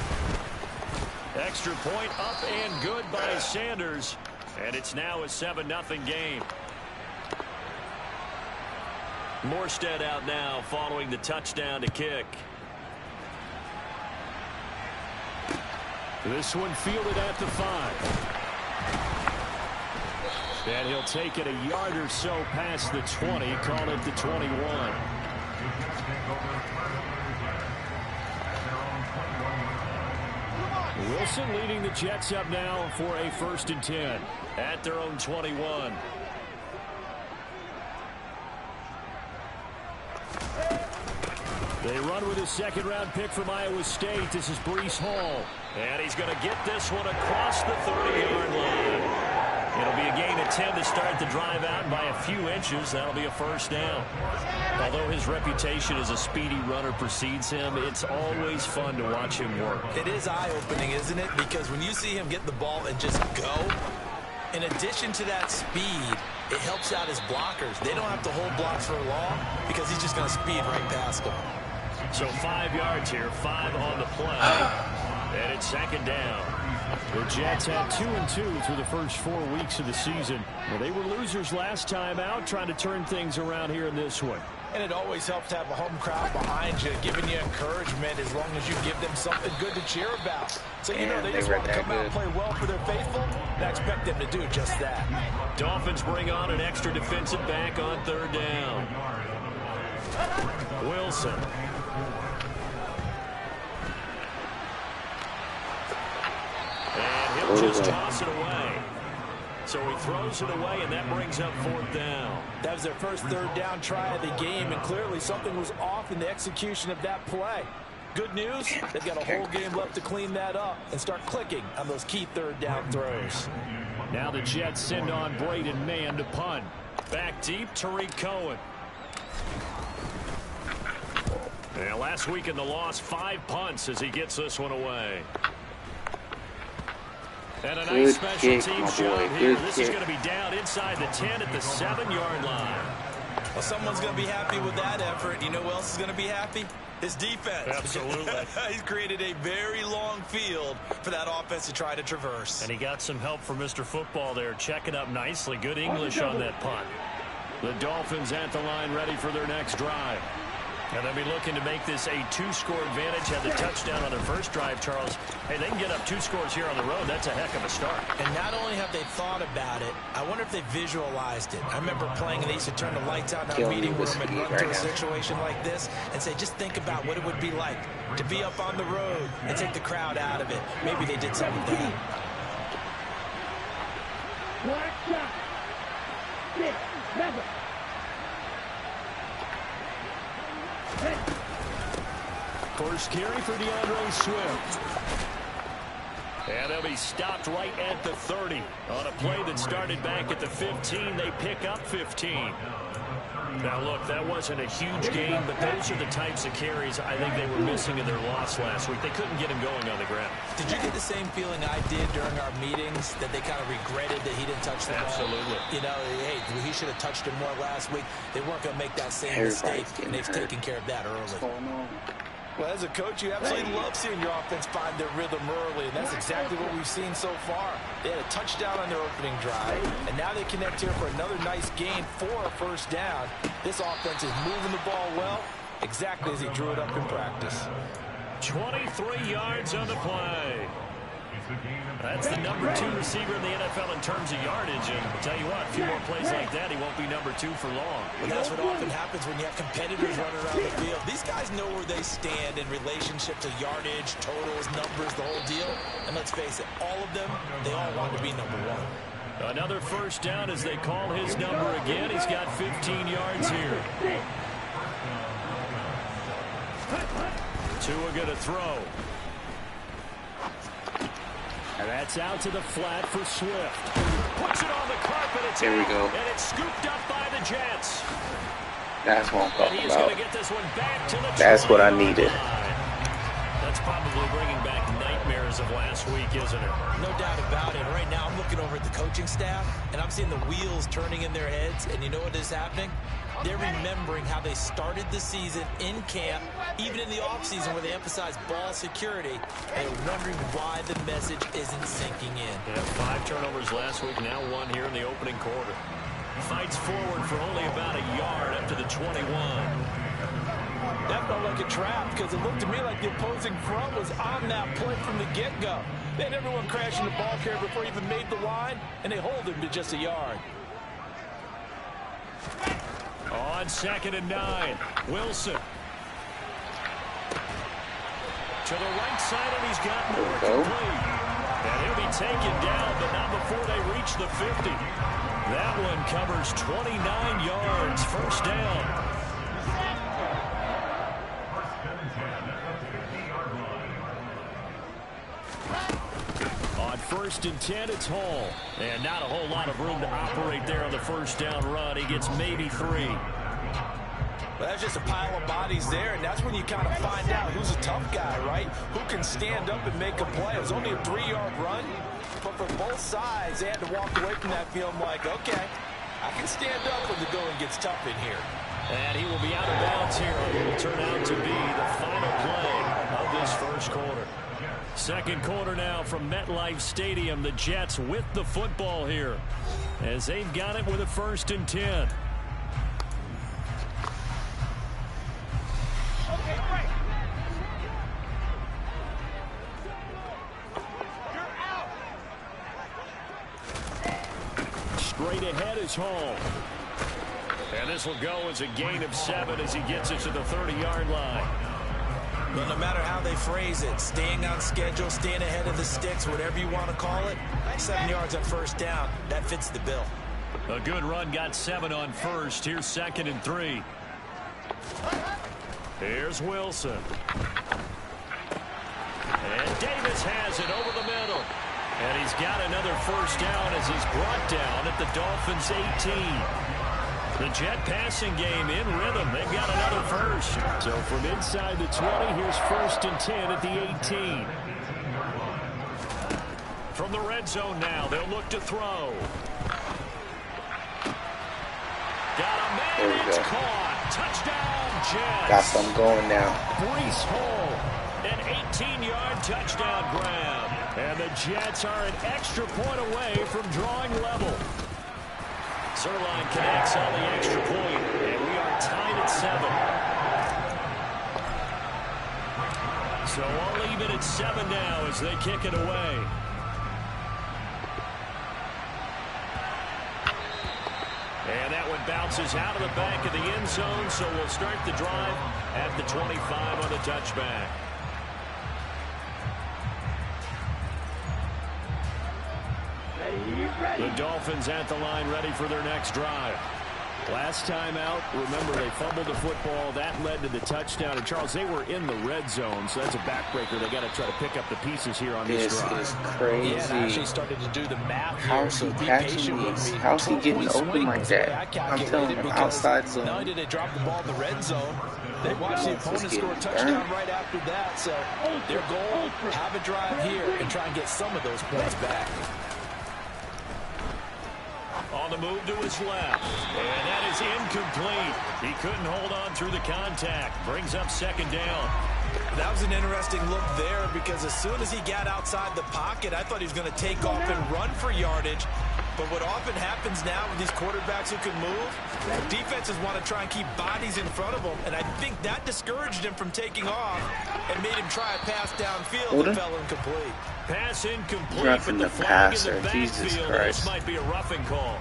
Extra point up and good by Sanders. And it's now a 7-0 game. Morstead out now following the touchdown to kick. This one fielded at the 5. And he'll take it a yard or so past the 20, call it the 21. Wilson leading the Jets up now for a 1st and 10 at their own 21. They run with a 2nd-round pick from Iowa State. This is Breece Hall. And he's going to get this one across the 30-yard line. It'll be a gain of 10 to start the drive out by a few inches. That'll be a first down. Although his reputation as a speedy runner precedes him, it's always fun to watch him work. It is eye-opening, isn't it? Because when you see him get the ball and just go, in addition to that speed, it helps out his blockers. They don't have to hold blocks for long because he's just going to speed right past them. So 5 yards here, 5 on the play. And it's 2nd down. The Jets had 2-2 through the first 4 weeks of the season. Well, they were losers last time out, trying to turn things around here in this one. And it always helps to have a home crowd behind you, giving you encouragement as long as you give them something good to cheer about. So, you know, they just want to come out and play well for their faithful, and I expect them to do just that. Dolphins bring on an extra defensive back on 3rd down. Wilson. And he'll just toss it away. So he throws it away, and that brings up 4th down. That was their first 3rd down try of the game, and clearly something was off in the execution of that play. Good news, they've got a whole game left to clean that up and start clicking on those key 3rd down throws. Now the Jets send on Braden Mann to punt. Back deep, Tariq Cohen. And last week in the loss, 5 punts as he gets this one away. And a nice special teams job here. This is going to be down inside the 10 at the 7-yard line. Well, someone's going to be happy with that effort. You know who else is going to be happy? His defense. Absolutely. He's created a very long field for that offense to try to traverse. And he got some help from Mr. Football there, checking up nicely. Good English on that punt. The Dolphins at the line ready for their next drive. And they'll be looking to make this a 2-score advantage. Had the touchdown on their first drive, Charles. Hey, they can get up 2 scores here on the road. That's a heck of a start. And not only have they thought about it, I wonder if they visualized it. I remember playing, and they used to turn the lights out in our meeting room and run to a situation like this and say, just think about what it would be like to be up on the road and take the crowd out of it. Maybe they did something like that. First carry for DeAndre Swift. And they'll be stopped right at the 30. On a play that started back at the 15, they pick up 15. Now, look, that wasn't a huge game, but those are the types of carries I think they were missing in their loss last week. They couldn't get him going on the ground. Did you get the same feeling I did during our meetings, that they kind of regretted that he didn't touch the ball? Absolutely. You know, hey, he should have touched him more last week. They weren't going to make that same mistake, and they've taken care of that early. Well, as a coach, you absolutely love seeing your offense find their rhythm early, and that's exactly what we've seen so far. They had a touchdown on their opening drive, and now they connect here for another nice gain for a first down. This offense is moving the ball well, exactly as he drew it up in practice. 23 yards on the play. That's the number 2 receiver in the NFL in terms of yardage. And I'll tell you what, a few more plays like that, he won't be number 2 for long. Well, that's what often happens when you have competitors running around the field. These guys know where they stand in relationship to yardage, totals, numbers, the whole deal. And let's face it, all of them, they all want to be number 1. Another first down as they call his number again. He's got 15 yards here. Tua going to throw. And that's out to the flat for Swift. Puts it on the carpet. It's Here we out, go. and it's scooped up by the Jets. That's what I'm talking He's about. going to get this one back to the That's what I needed. That's probably bringing back nightmares of last week, isn't it? No doubt about it. Right now, I'm looking over at the coaching staff, and I'm seeing the wheels turning in their heads. And you know what is happening? They're remembering how they started the season in camp, even in the offseason where they emphasized ball security. And they're wondering why the message isn't sinking in. Yeah, 5 turnovers last week, now 1 here in the opening quarter. Fights forward for only about a yard up to the 21. That felt like a trap because it looked to me like the opposing front was on that play from the get-go. They had everyone crashing the ball carrier before he even made the line, and they hold him to just a yard. On 2nd and 9, Wilson. To the right side, and he's got more complete. And he'll be taken down, but not before they reach the 50. That one covers 29 yards, first down. On 1st and 10, it's Hall. And not a whole lot of room to operate there on the first down run. He gets maybe 3. Well, that's just a pile of bodies there, and that's when you kind of find out who's a tough guy, right? Who can stand up and make a play. It was only a 3-yard run, but for both sides, they had to walk away from that feeling like, okay, I can stand up when the going gets tough in here. And he will be out of bounds here. It will turn out to be the final play of this first quarter. Second quarter now from MetLife Stadium. The Jets with the football here as they've got it with a 1st and 10. Straight ahead is Hall. And this will go as a gain of 7 as he gets it to the 30-yard line. Well, no matter how they phrase it, staying on schedule, staying ahead of the sticks, whatever you want to call it, 7 yards on first down, that fits the bill. A good run, got 7 on first. Here's 2nd and 3. Here's Wilson. And Davis has it over the middle. And he's got another first down as he's brought down at the Dolphins' 18. The Jet passing game in rhythm. They've got another first. So from inside the 20, here's 1st and 10 at the 18. From the red zone now, they'll look to throw. Got a man, it's caught. Touchdown, Jets. Got some going now. Breece Hall, an 18-yard touchdown grab. And the Jets are an extra point away from drawing level. Zerline connects on the extra point, and we are tied at 7. So all even at 7 now as they kick it away. And that one bounces out of the back of the end zone, so we'll start the drive at the 25 on the touchback. The Dolphins at the line ready for their next drive. Last time out, remember they fumbled the football. That led to the touchdown. And, Charles, they were in the red zone, so that's a backbreaker. They got to try to pick up the pieces here on this drive. This is crazy. Yeah, and I actually started to do the math here. How's he catching these? How's he getting open like that? I'm telling him, outside zone. Not only did they drop the ball in the red zone, they watched the opponent score a touchdown right after that. So their goal, have a drive here and try and get some of those points back. On the move to his left. And that is incomplete. He couldn't hold on through the contact. Brings up second down. That was an interesting look there because as soon as he got outside the pocket, I thought he was going to take off and run for yardage. But what often happens now with these quarterbacks who can move, defenses want to try and keep bodies in front of them. And I think that discouraged him from taking off and made him try a pass downfield and fell incomplete. Pass incomplete, Roughing but the the flag passer. in the Jesus backfield. Christ. This might be a roughing call.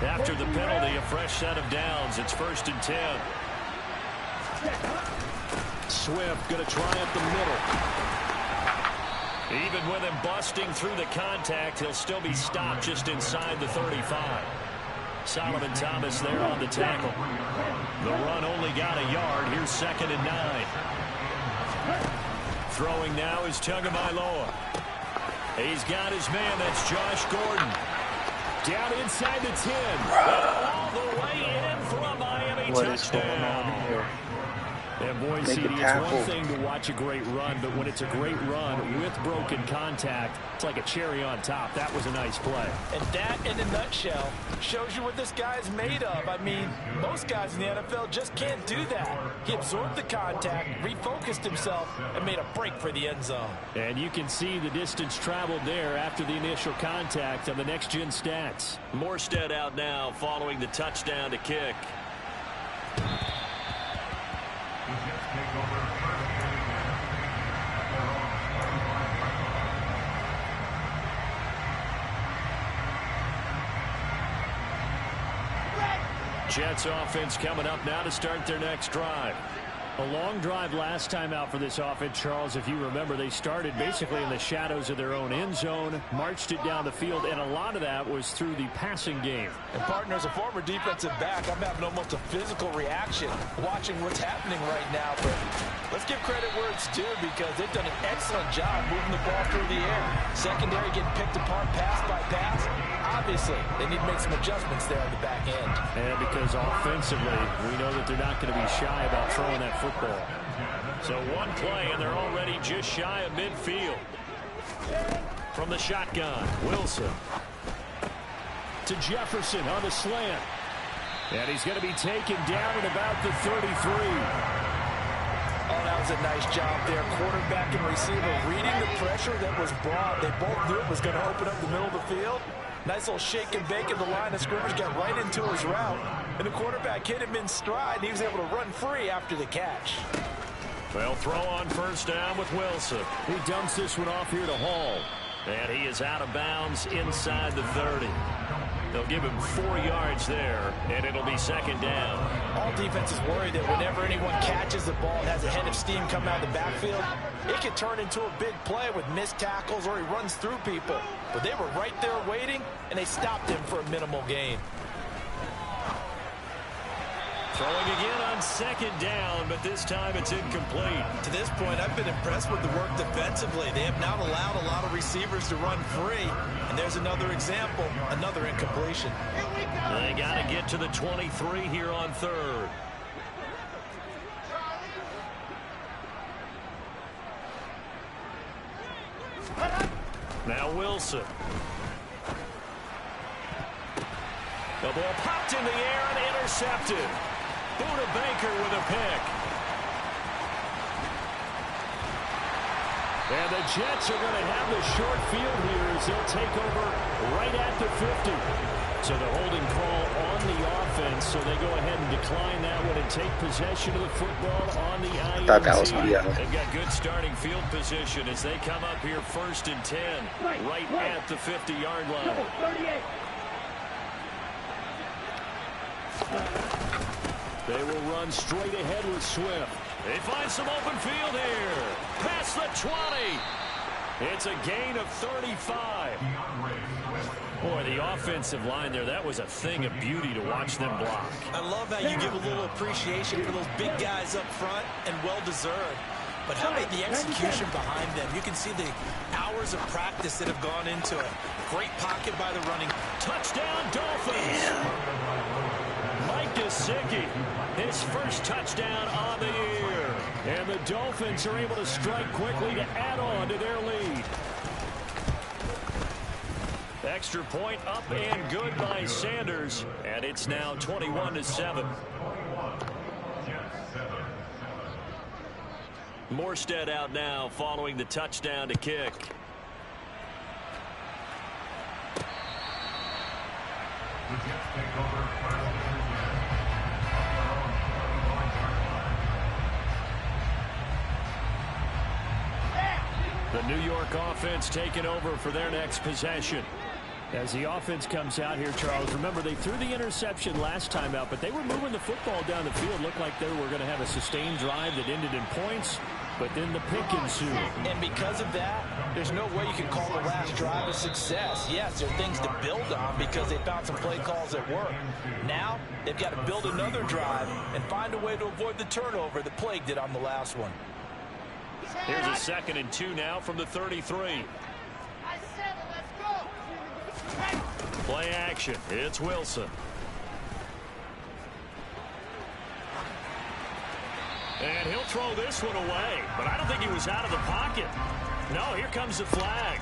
After the penalty, a fresh set of downs. It's 1st and 10. Swift going to try up the middle. Even with him busting through the contact, he'll still be stopped just inside the 35. Solomon Thomas there on the tackle. The run only got a yard. Here's 2nd and 9. Throwing now is Tagovailoa. He's got his man. That's Josh Gordon. Down inside the 10. All the way in for a Miami touchdown. And boy, CD, it's one thing to watch a great run, but when it's a great run with broken contact, it's like a cherry on top. That was a nice play. And that, in a nutshell, shows you what this guy is made of. I mean, most guys in the NFL just can't do that. He absorbed the contact, refocused himself, and made a break for the end zone. And you can see the distance traveled there after the initial contact on the next-gen stats. Morstead out now following the touchdown to kick. Jets offense coming up now to start their next drive. A long drive last time out for this offense, Charles. If you remember, they started basically in the shadows of their own end zone, marched it down the field, and a lot of that was through the passing game. And, partner, as a former defensive back, I'm having almost a physical reaction watching what's happening right now. But let's give credit where it's due because they've done an excellent job moving the ball through the air. Secondary getting picked apart pass by pass. Obviously, they need to make some adjustments there on the back end. And because offensively, we know that they're not going to be shy about throwing that football. So one play, and they're already just shy of midfield. From the shotgun, Wilson. To Jefferson on the slant. And he's going to be taken down at about the 33. Oh, that was a nice job there. Quarterback and receiver reading the pressure that was brought. They both knew it was going to open up the middle of the field. Nice little shake and bake at the line of scrimmage, got right into his route. And the quarterback hit him in stride, and he was able to run free after the catch. Well, throw on 1st down with Wilson. He dumps this one off here to Hall. And he is out of bounds inside the 30. They'll give him 4 yards there, and it'll be 2nd down. All defenses worry that whenever anyone catches the ball and has a head of steam come out of the backfield, it can turn into a big play with missed tackles or he runs through people. But they were right there waiting, and they stopped him for a minimal gain. Throwing again on 2nd down, but this time it's incomplete. To this point, I've been impressed with the work defensively. They have not allowed a lot of receivers to run free. And there's another example, another incompletion. They got to get to the 23 here on 3rd. Now Wilson. The ball popped in the air and intercepted. Buda Baker with a pick. And the Jets are going to have the short field here as they'll take over right at the 50. So the holding call on the offense, so they go ahead and decline that one and take possession of the football on the INT. Thought that was They've got good starting field position as they come up here 1st and 10, right at the 50-yard line. They will run straight ahead with Swift. They find some open field here. Past the 20. It's a gain of 35. Boy, the offensive line there, that was a thing of beauty to watch them block. I love how you give a little appreciation for those big guys up front, and well-deserved. But how about the execution behind them? You can see the hours of practice that have gone into it. Great pocket by the running. Touchdown, Dolphins! Mike Gesicki, his first touchdown on the year. And the Dolphins are able to strike quickly to add on to their lead. Extra point up and good by Sanders. And it's now 21-7. Morstead out now following the touchdown to kick. The New York offense taking over for their next possession. As the offense comes out here, Charles, remember they threw the interception last time out, but they were moving the football down the field. Looked like they were going to have a sustained drive that ended in points, but then the pick ensued. And because of that, there's no way you can call the last drive a success. Yes, there are things to build on because they found some play calls that work. Now, they've got to build another drive and find a way to avoid the turnover that plagued it on the last one. Here's a 2nd and 2 now from the 33. Play action. It's Wilson. And he'll throw this one away. But I don't think he was out of the pocket. No, here comes the flag.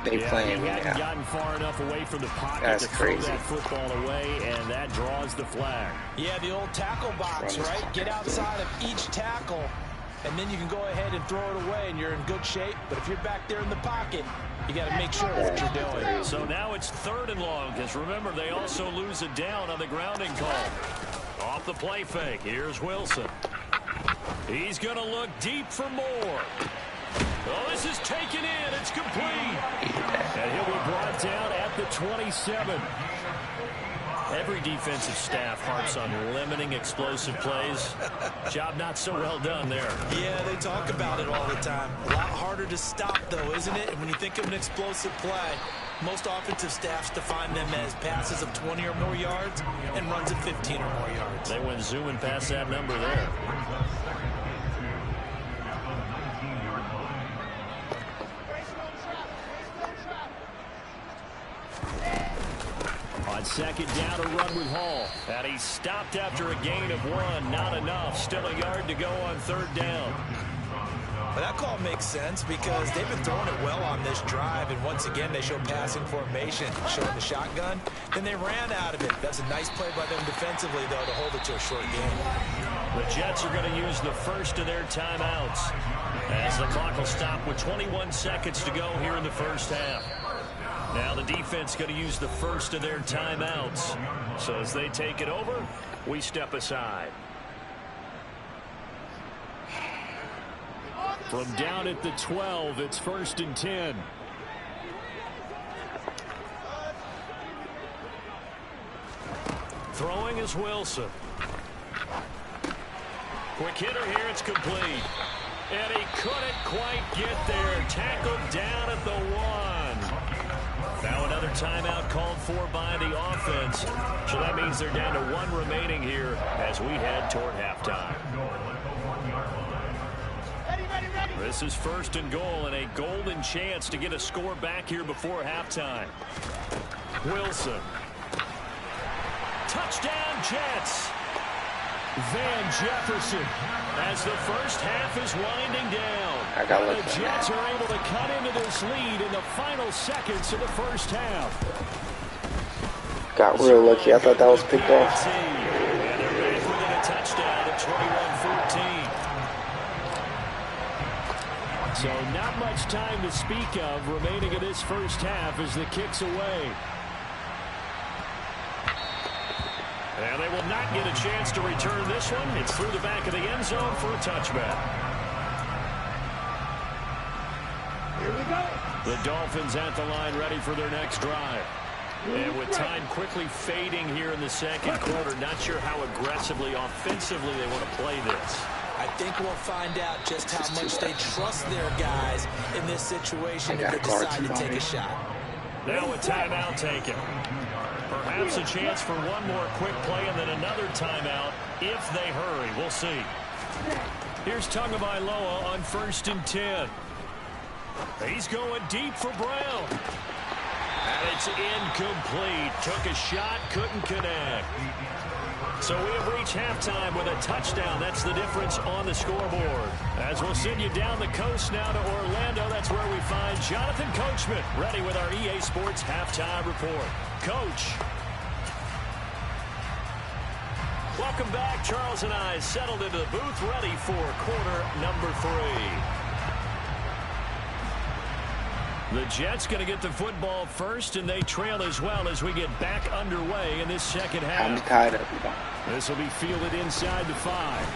They playing he hadn't gotten far enough away from the pocket to throw that football away, and that draws the flag. Yeah, the old tackle box, right? Get outside of each tackle, and then you can go ahead and throw it away, and you're in good shape. But if you're back there in the pocket, you got to make sure what you're doing. So now it's 3rd and long, because remember, they also lose a down on the grounding call. Off the play fake, here's Wilson. He's going to look deep for more. Oh, this is taken in. It's complete. And he'll be brought down at the 27. Every defensive staff harps on limiting explosive plays. Job not so well done there. Yeah, they talk about it all the time. A lot harder to stop, though, isn't it? And when you think of an explosive play, most offensive staffs define them as passes of 20 or more yards and runs of 15 or more yards. They went zooming past that number there. On 2nd down, a run with Hall. And he stopped after a gain of 1. Not enough. Still a yard to go on 3rd down. But that call makes sense because they've been throwing it well on this drive. And once again, they show passing formation, showing the shotgun. Then they ran out of it. That's a nice play by them defensively, though, to hold it to a short game. The Jets are going to use the first of their timeouts as the clock will stop with 21 seconds to go here in the first half. Now the defense going to use the first of their timeouts. So as they take it over, we step aside. From down at the 12, it's 1st and 10. Throwing is Wilson. Quick hitter here, it's complete. And he couldn't quite get there. Tackled down at the 1. Now another timeout called for by the offense. So that means they're down to 1 remaining here as we head toward halftime. This is 1st and goal and a golden chance to get a score back here before halftime. Wilson. Touchdown, Jets. Van Jefferson as the first half is winding down. The Jets are able to cut into this lead in the final seconds of the first half. Got real lucky. I thought that was picked off. And they're back within a touchdown at 21-14. So not much time to speak of remaining in this first half as the kick's away. And they will not get a chance to return this one. It's through the back of the end zone for a touchback. Here we go. The Dolphins at the line ready for their next drive. And with time quickly fading here in the second quarter, not sure how aggressively, offensively they want to play this. I think we'll find out just how much they trust their guys in in this situation if they decide to take a shot. Now a timeout taken. Perhaps a chance for one more quick play and then another timeout if they hurry. We'll see. Here's Tagovailoa on 1st and 10. He's going deep for Brown. And it's incomplete. Took a shot, couldn't connect. So we have reached halftime with a touchdown. That's the difference on the scoreboard. As we'll send you down the coast now to Orlando, that's where we find Jonathan Coachman, ready with our EA Sports halftime report. Coach. Welcome back. Charles and I settled into the booth, ready for quarter number 3. The Jets going to get the football first, and they trail as well as we get back underway in this second half. I'm tied up. This will be fielded inside the 5.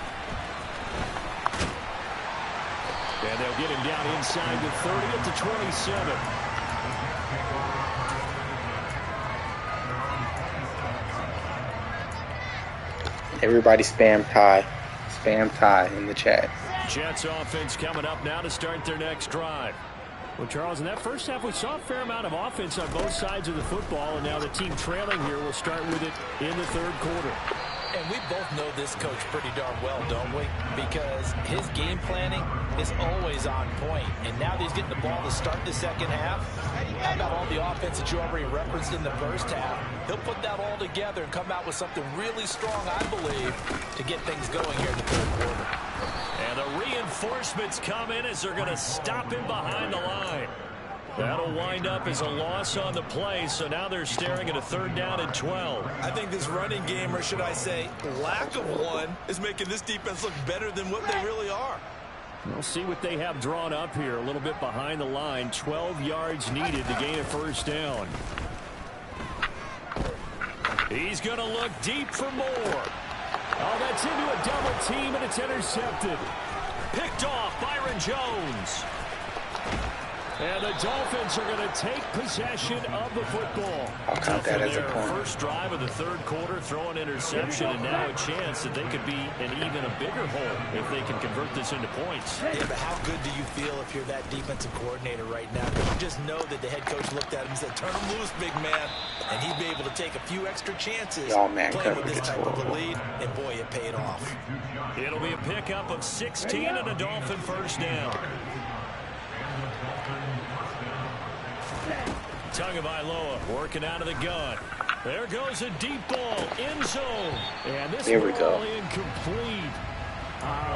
And they'll get him down inside the 30 at the 27. Everybody spam tie in the chat. Jets offense coming up now to start their next drive. Well, Charles, in that first half, we saw a fair amount of offense on both sides of the football, and now the team trailing here will start with it in the third quarter. And we both know this coach pretty darn well, don't we? Because his game planning is always on point. And now that he's getting the ball to start the second half, how about all the offense that you already referenced in the first half? He'll put that all together and come out with something really strong, I believe, to get things going here in the third quarter. And the reinforcements come in as they're going to stop him behind the line. That'll wind up as a loss on the play, so now they're staring at a 3rd down and 12. I think this running game, or should I say lack of one, is making this defense look better than what they really are. We'll see what they have drawn up here. A little bit behind the line. 12 yards needed to gain a 1st down. He's going to look deep for more. Oh, that's into a double team, and it's intercepted. Picked off Byron Jones. And the Dolphins are going to take possession of the football. I'll count that as a point. First drive of the third quarter, throw an interception, and now a chance that they could be in even a bigger hole if they can convert this into points. Yeah, but how good do you feel if you're that defensive coordinator right now? Because you just know that the head coach looked at him and said, turn him loose, big man. And he'd be able to take a few extra chances playing with this type of a lead. And, boy, it paid off. It'll be a pickup of 16 and a Dolphin 1st down. Tagovailoa working out of the gun. There goes a deep ball, end zone. And this ball incomplete.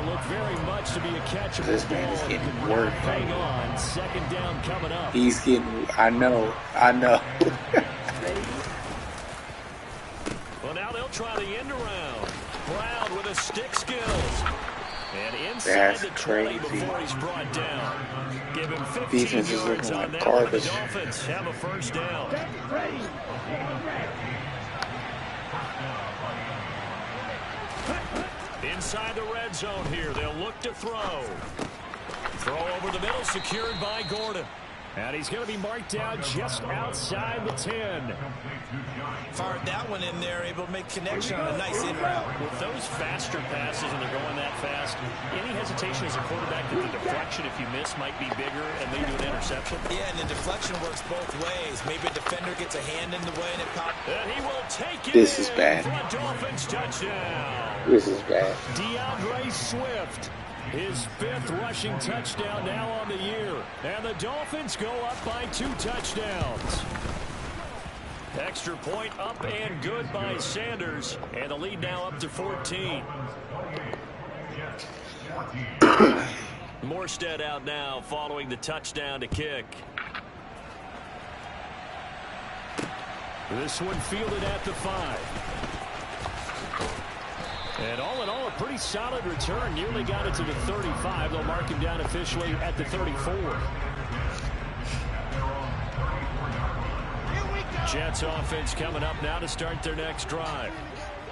Looked very much to be a catchable this man is getting work. Hang on, 2nd down coming up. He's getting, I know. Well, now they'll try the end around. Brown with his stick skills. And inside the 20 before he's brought down. Give him 15 yards on that one. The Dolphins have a 1st down. Inside the red zone here. They'll look to throw. Throw over the middle, secured by Gordon. And he's going to be marked down just outside the 10. Fired that one in there, able to make connection on a nice in route. With those faster passes and they're going that fast, any hesitation as a quarterback that the deflection, if you miss, might be bigger and lead to an interception? Yeah, and the deflection works both ways. Maybe a defender gets a hand in the way and it pops. And he will take it. This is bad. For a Dolphins touchdown. This is bad. DeAndre Swift. His 5th rushing touchdown now on the year. And the Dolphins go up by 2 touchdowns. Extra point up and good by Sanders. And the lead now up to 14. Morstead out now following the touchdown to kick. This one fielded at the 5. And all in all, a pretty solid return. Nearly got it to the 35. They'll mark him down officially at the 34. Jets offense coming up now to start their next drive.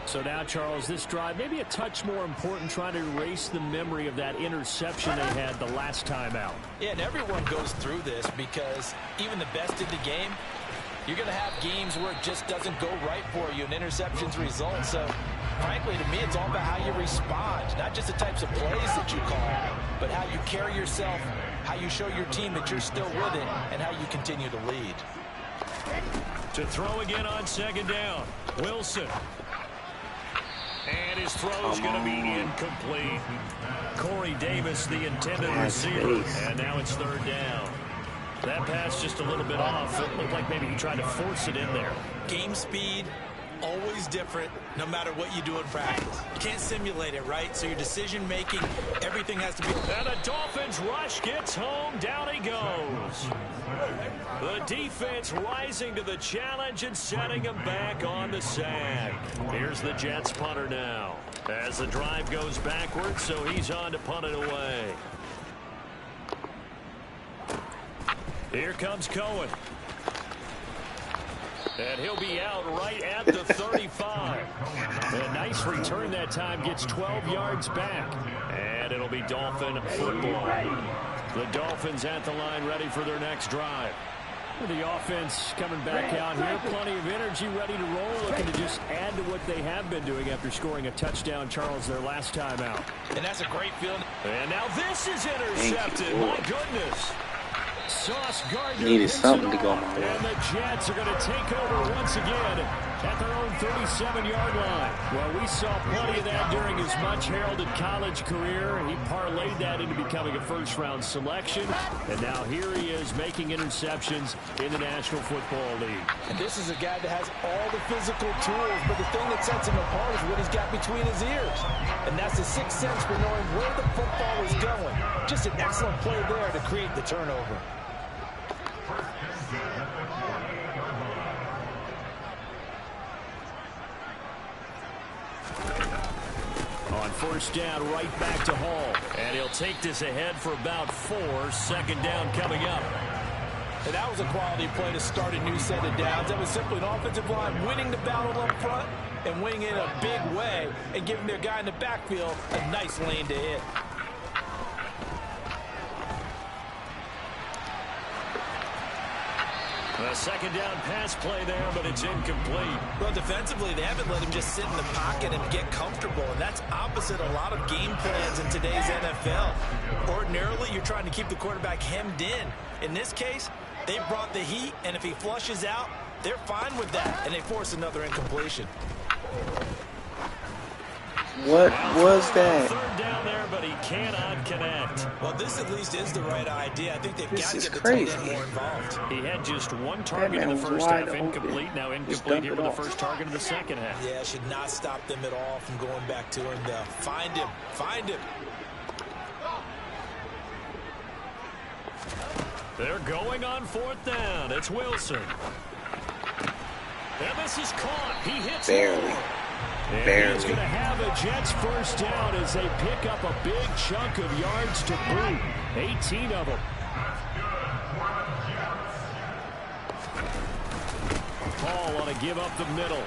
So now, Charles, this drive maybe a touch more important, trying to erase the memory of that interception they had the last time out. Yeah, and everyone goes through this because even the best in the game, you're going to have games where it just doesn't go right for you and interceptions result. So, frankly, to me, it's all about how you respond, not just the types of plays that you call, but how you carry yourself how you show your team that you're still with it, and how you continue to lead. To throw again on second down. Wilson. And his throw is going to be incomplete. Corey Davis, the intended receiver. And now it's third down. That pass just a little bit off. It looked like maybe he tried to force it in there. Game speed, always different, no matter what you do in practice. You can't simulate it, right? So your decision-making, everything has to be... And the Dolphins rush gets home. Down he goes. The defense rising to the challenge and setting him back on the sack. Here's the Jets punter now. As the drive goes backwards, so he's on to punt it away. Here comes Cohen. And he'll be out right at the 35. A nice return that time, gets 12 yards back. And it'll be Dolphin football. The Dolphins at the line, ready for their next drive. The offense coming back out here, plenty of energy, ready to roll, looking to just add to what they have been doing after scoring a touchdown, Charles, their last time out. And that's a great feeling. And now this is intercepted. My goodness. Sauce Gardner needed something to go my way. And the Jets are going to take over once again at their own 37-yard line. Well, we saw plenty of that during his much-heralded college career. He parlayed that into becoming a first-round selection. And now here he is making interceptions in the National Football League. And this is a guy that has all the physical tools, but the thing that sets him apart is what he's got between his ears. And that's the sixth sense for knowing where the football is going. Just an excellent play there to create the turnover. On first down, right back to Hall. And he'll take this ahead for about 4. Second down coming up. And that was a quality play to start a new set of downs. That was simply an offensive line winning the battle up front and winning in a big way and giving their guy in the backfield a nice lane to hit. A second down pass play there, but it's incomplete. Well, defensively, they haven't let him just sit in the pocket and get comfortable, and that's opposite a lot of game plans in today's NFL. Ordinarily, you're trying to keep the quarterback hemmed in. In this case, they brought the heat, and if he flushes out, they're fine with that, and they force another incompletion. What was that? Third down there, but he cannot connect. Well, this at least is the right idea. I think they've got to get the tight end more involved. He had just one target in the first half, incomplete. Now incomplete here with the first target of the second half. Yeah, should not stop them at all from going back to him to find him. Find him. They're going on fourth down. It's Wilson. And this is caught. He hits Barely. And he's going to have a Jets first down as they pick up a big chunk of yards to boot. 18 of them. Paul on a give up the middle.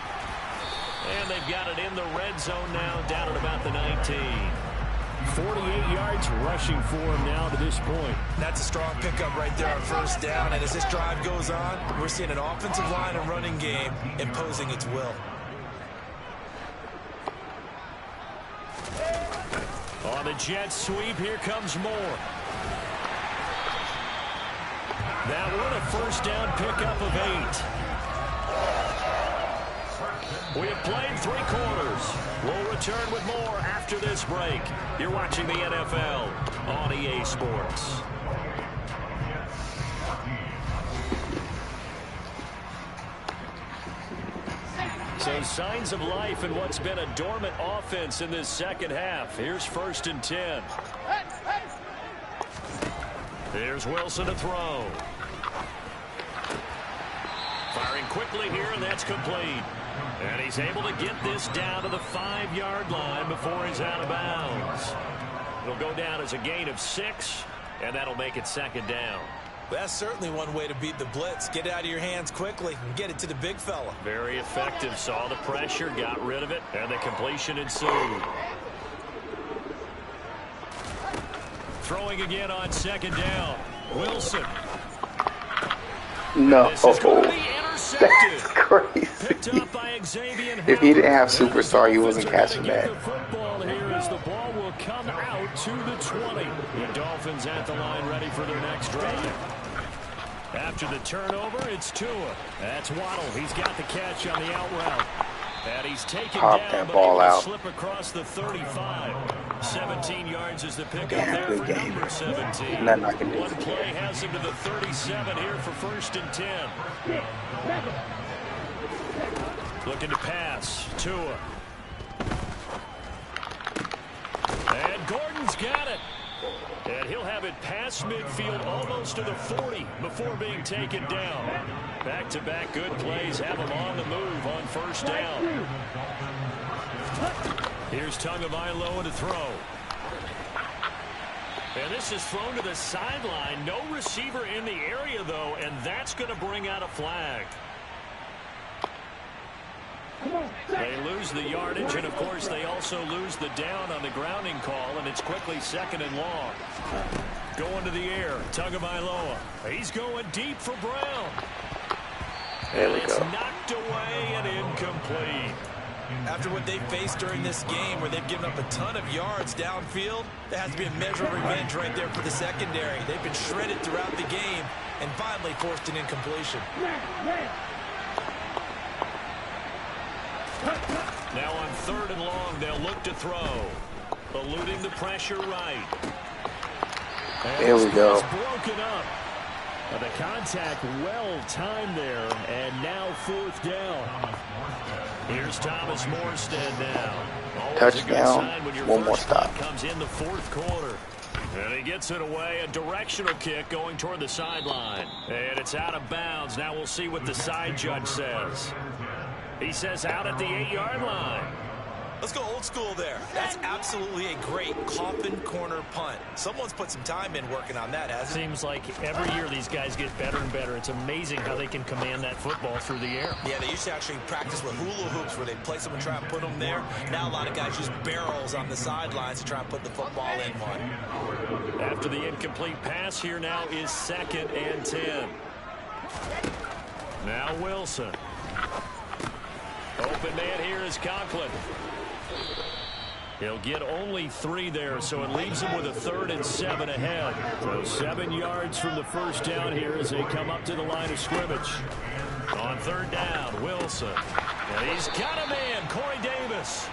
And they've got it in the red zone now, down at about the 19. 48 yards rushing for him now to this point. That's a strong pickup right there on first down. And as this drive goes on, we're seeing an offensive line and running game imposing its will. On the Jets sweep, here comes Moore. That one a first down pickup of 8. We have played 3 quarters. We'll return with more after this break. You're watching the NFL on EA Sports. So signs of life in what's been a dormant offense in this second half. Here's first and 10. Here's Wilson to throw. Firing quickly here, and that's complete. And he's able to get this down to the 5-yard line before he's out of bounds. It'll go down as a gain of 6, and that'll make it second down. That's certainly one way to beat the blitz. Get it out of your hands quickly and get it to the big fella. Very effective. Saw the pressure, got rid of it, and the completion ensued. Throwing again on second down. Wilson. No. This is going to be intercepted. That's crazy. Picked up by Xavier If he didn't have Superstar, he wasn't catching that. The football here as the ball will come out to the 20. The Dolphins at the line ready for their next drive. After the turnover, it's Tua. That's Waddle. He's got the catch on the out route. And he's taken down, that but ball able to out. slip across the 35. 17 yards is the pickup there for number 17. Nothing I can do. One play has him to the 37 here for 1st and 10. Looking to pass. Tua. And Gordon's got it. And he'll have it past midfield almost to the 40 before being taken down. Back-to-back good plays have him on the move on 1st down. Here's Tagovailoa to throw. And this is thrown to the sideline. No receiver in the area, though, and that's going to bring out a flag. They lose the yardage, and, of course, they also lose the down on the grounding call, and it's quickly 2nd and long. Going to the air, Tagovailoa. He's going deep for Brown. There we It's go. knocked away and incomplete. After what they faced during this game where they've given up a ton of yards downfield, there has to be a measure of revenge right there for the secondary. They've been shredded throughout the game and finally forced an incompletion. Now on 3rd and long, they'll look to throw. Eluding the pressure right. There we go. Broken up. The contact well timed there, and now 4th down. Here's Thomas Morstead now. Always Touchdown. when your One more first stop. comes in the 4th quarter. And he gets it away, a directional kick going toward the sideline. And it's out of bounds. Now we'll see what the side judge says. He says out at the 8-yard line. Let's go old school there. That's absolutely a great coffin corner punt. Someone's put some time in working on that, hasn't it? Seems like every year these guys get better and better. It's amazing how they can command that football through the air. Yeah, they used to actually practice with hula hoops where they place them and try and put them there. Now a lot of guys use barrels on the sidelines to try and put the football in one. After the incomplete pass, here now is 2nd and 10. Now Wilson. Open man here is Conklin. He'll get only 3 there, so it leaves him with a 3rd and 7 ahead. So 7 yards from the 1st down here as they come up to the line of scrimmage. On 3rd down, Wilson. And he's got a man, Corey Davis.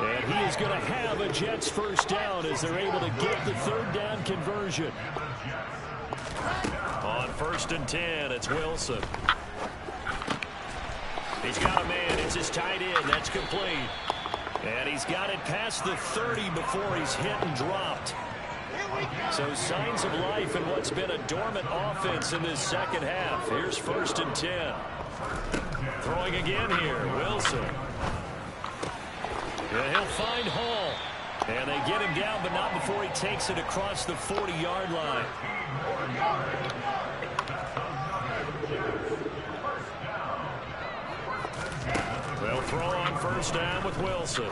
And he is going to have a Jets 1st down as they're able to get the 3rd down conversion. On 1st and 10, it's Wilson. He's got a man. It's his tight end. That's complete. And he's got it past the 30 before he's hit and dropped. So signs of life in what's been a dormant offense in this 2nd half. Here's 1st and 10. Throwing again here, Wilson. And he'll find Hall. And they get him down, but not before he takes it across the 40-yard line. They'll throw on 1st down with Wilson.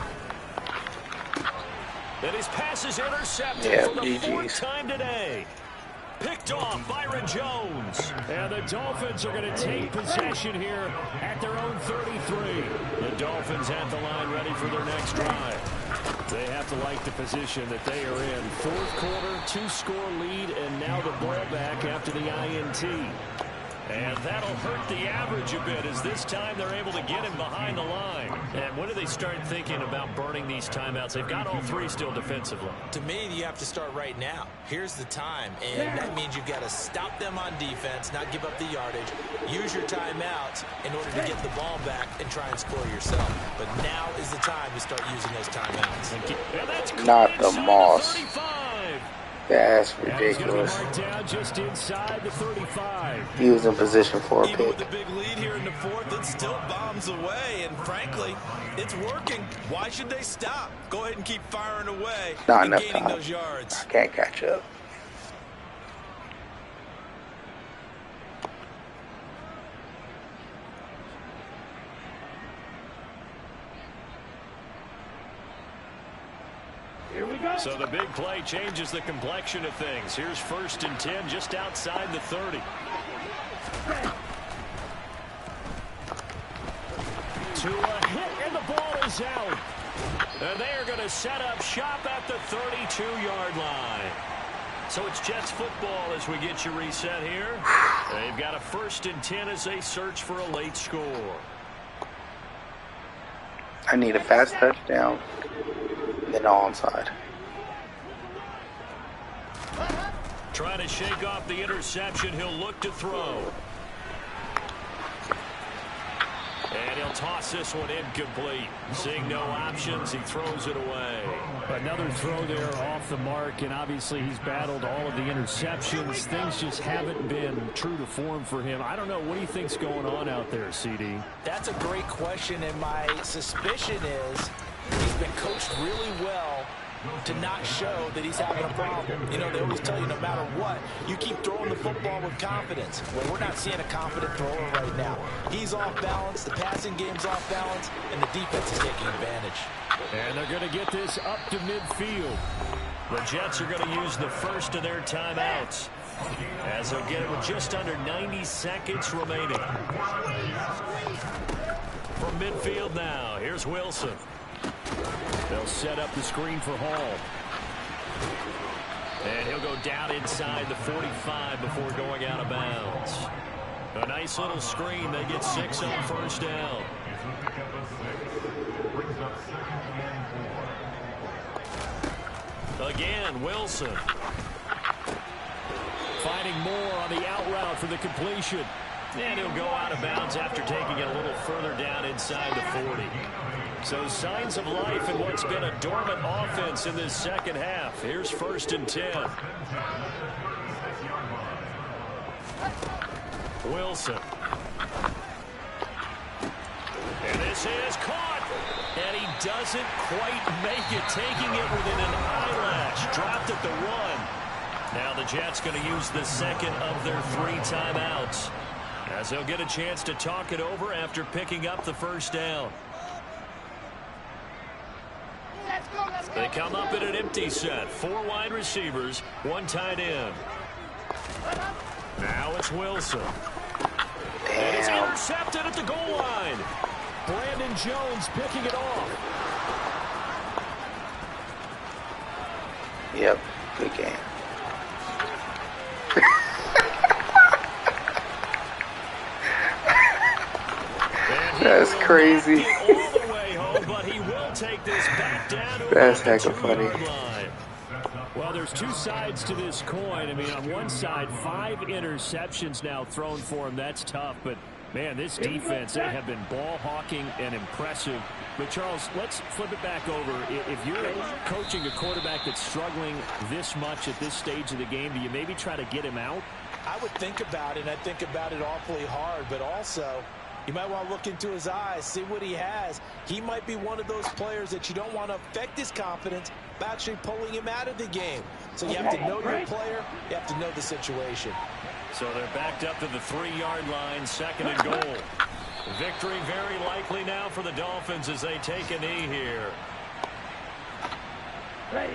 And his pass is intercepted for the 4th time today. Picked off Byron Jones. And the Dolphins are going to take possession here at their own 33. The Dolphins at the line ready for their next drive. They have to like the position that they are in. 4th quarter, 2-score lead, and now the ball back after the INT. And that'll hurt the average a bit as this time they're able to get him behind the line. And when do they start thinking about burning these timeouts? They've got all 3 still defensively. To me, you have to start right now. Here's the time, and that means you've got to stop them on defense, not give up the yardage, use your timeouts in order to get the ball back and try and score yourself. But now is the time to start using those timeouts. And that's Not the Moss. 35. That's ridiculous. Down just inside the 35. He was in position for a Even with pick. the big lead here in the 4th, it still bombs away, and frankly, it's working. Why should they stop? Go ahead and keep firing away Not and enough gaining time. those yards. I can't catch up. So the big play changes the complexion of things. Here's 1st and 10 just outside the 30. To a hit, and the ball is out. And they are going to set up shop at the 32-yard line. So it's Jets football as we get you reset here. They've got a 1st and 10 as they search for a late score. I need a fast touchdown, and then onside. Trying to shake off the interception. He'll look to throw. And he'll toss this one incomplete. Seeing no options, he throws it away. Another throw there off the mark, and obviously he's battled all of the interceptions. Things just haven't been true to form for him. I don't know. What do you think's going on out there, CD? That's a great question, and my suspicion is he's been coached really well to not show that he's having a problem. You know, they always tell you no matter what, you keep throwing the football with confidence. Well, we're not seeing a confident thrower right now. He's off balance, the passing game's off balance, and the defense is taking advantage. And they're going to get this up to midfield. The Jets are going to use the first of their timeouts, as they'll get it with just under 90 seconds remaining. From midfield now, here's Wilson. They'll set up the screen for Hall. And he'll go down inside the 45 before going out of bounds. A nice little screen. They get 6 on 1st down. Again, Wilson. Finding more on the out route for the completion. And he'll go out of bounds after taking it a little further down inside the 40. So signs of life in what's been a dormant offense in this second half. Here's 1st and 10. Wilson. And this is caught. And he doesn't quite make it, taking it within an eyelash. Dropped at the 1. Now the Jets going to use the second of their 3 timeouts, as they'll get a chance to talk it over after picking up the 1st down. They come up in an empty set. 4 wide receivers, 1 tight end. Now it's Wilson. And it's intercepted at the goal line. Brandon Jones picking it off. Yep, good game. That's crazy. Take this back down. That's heck of funny. Well, there's 2 sides to this coin. I mean, on one side, 5 interceptions now thrown for him. That's tough. But, man, this defense, they have been ball hawking and impressive. But, Charles, let's flip it back over. If you're coaching a quarterback that's struggling this much at this stage of the game, do you maybe try to get him out? I would think about it, and I think about it awfully hard. But also, you might want to look into his eyes, see what he has. He might be one of those players that you don't want to affect his confidence by actually pulling him out of the game. So you have to know your player. You have to know the situation. So they're backed up to the 3-yard line, 2nd and goal. Victory very likely now for the Dolphins as they take a knee here. Ready.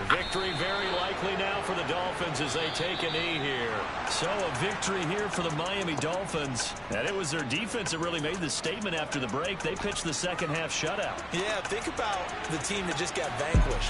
Victory very likely now for the Dolphins as they take a knee here. So a victory here for the Miami Dolphins. And it was their defense that really made the statement after the break. They pitched the second half shutout. Yeah, think about the team that just got vanquished.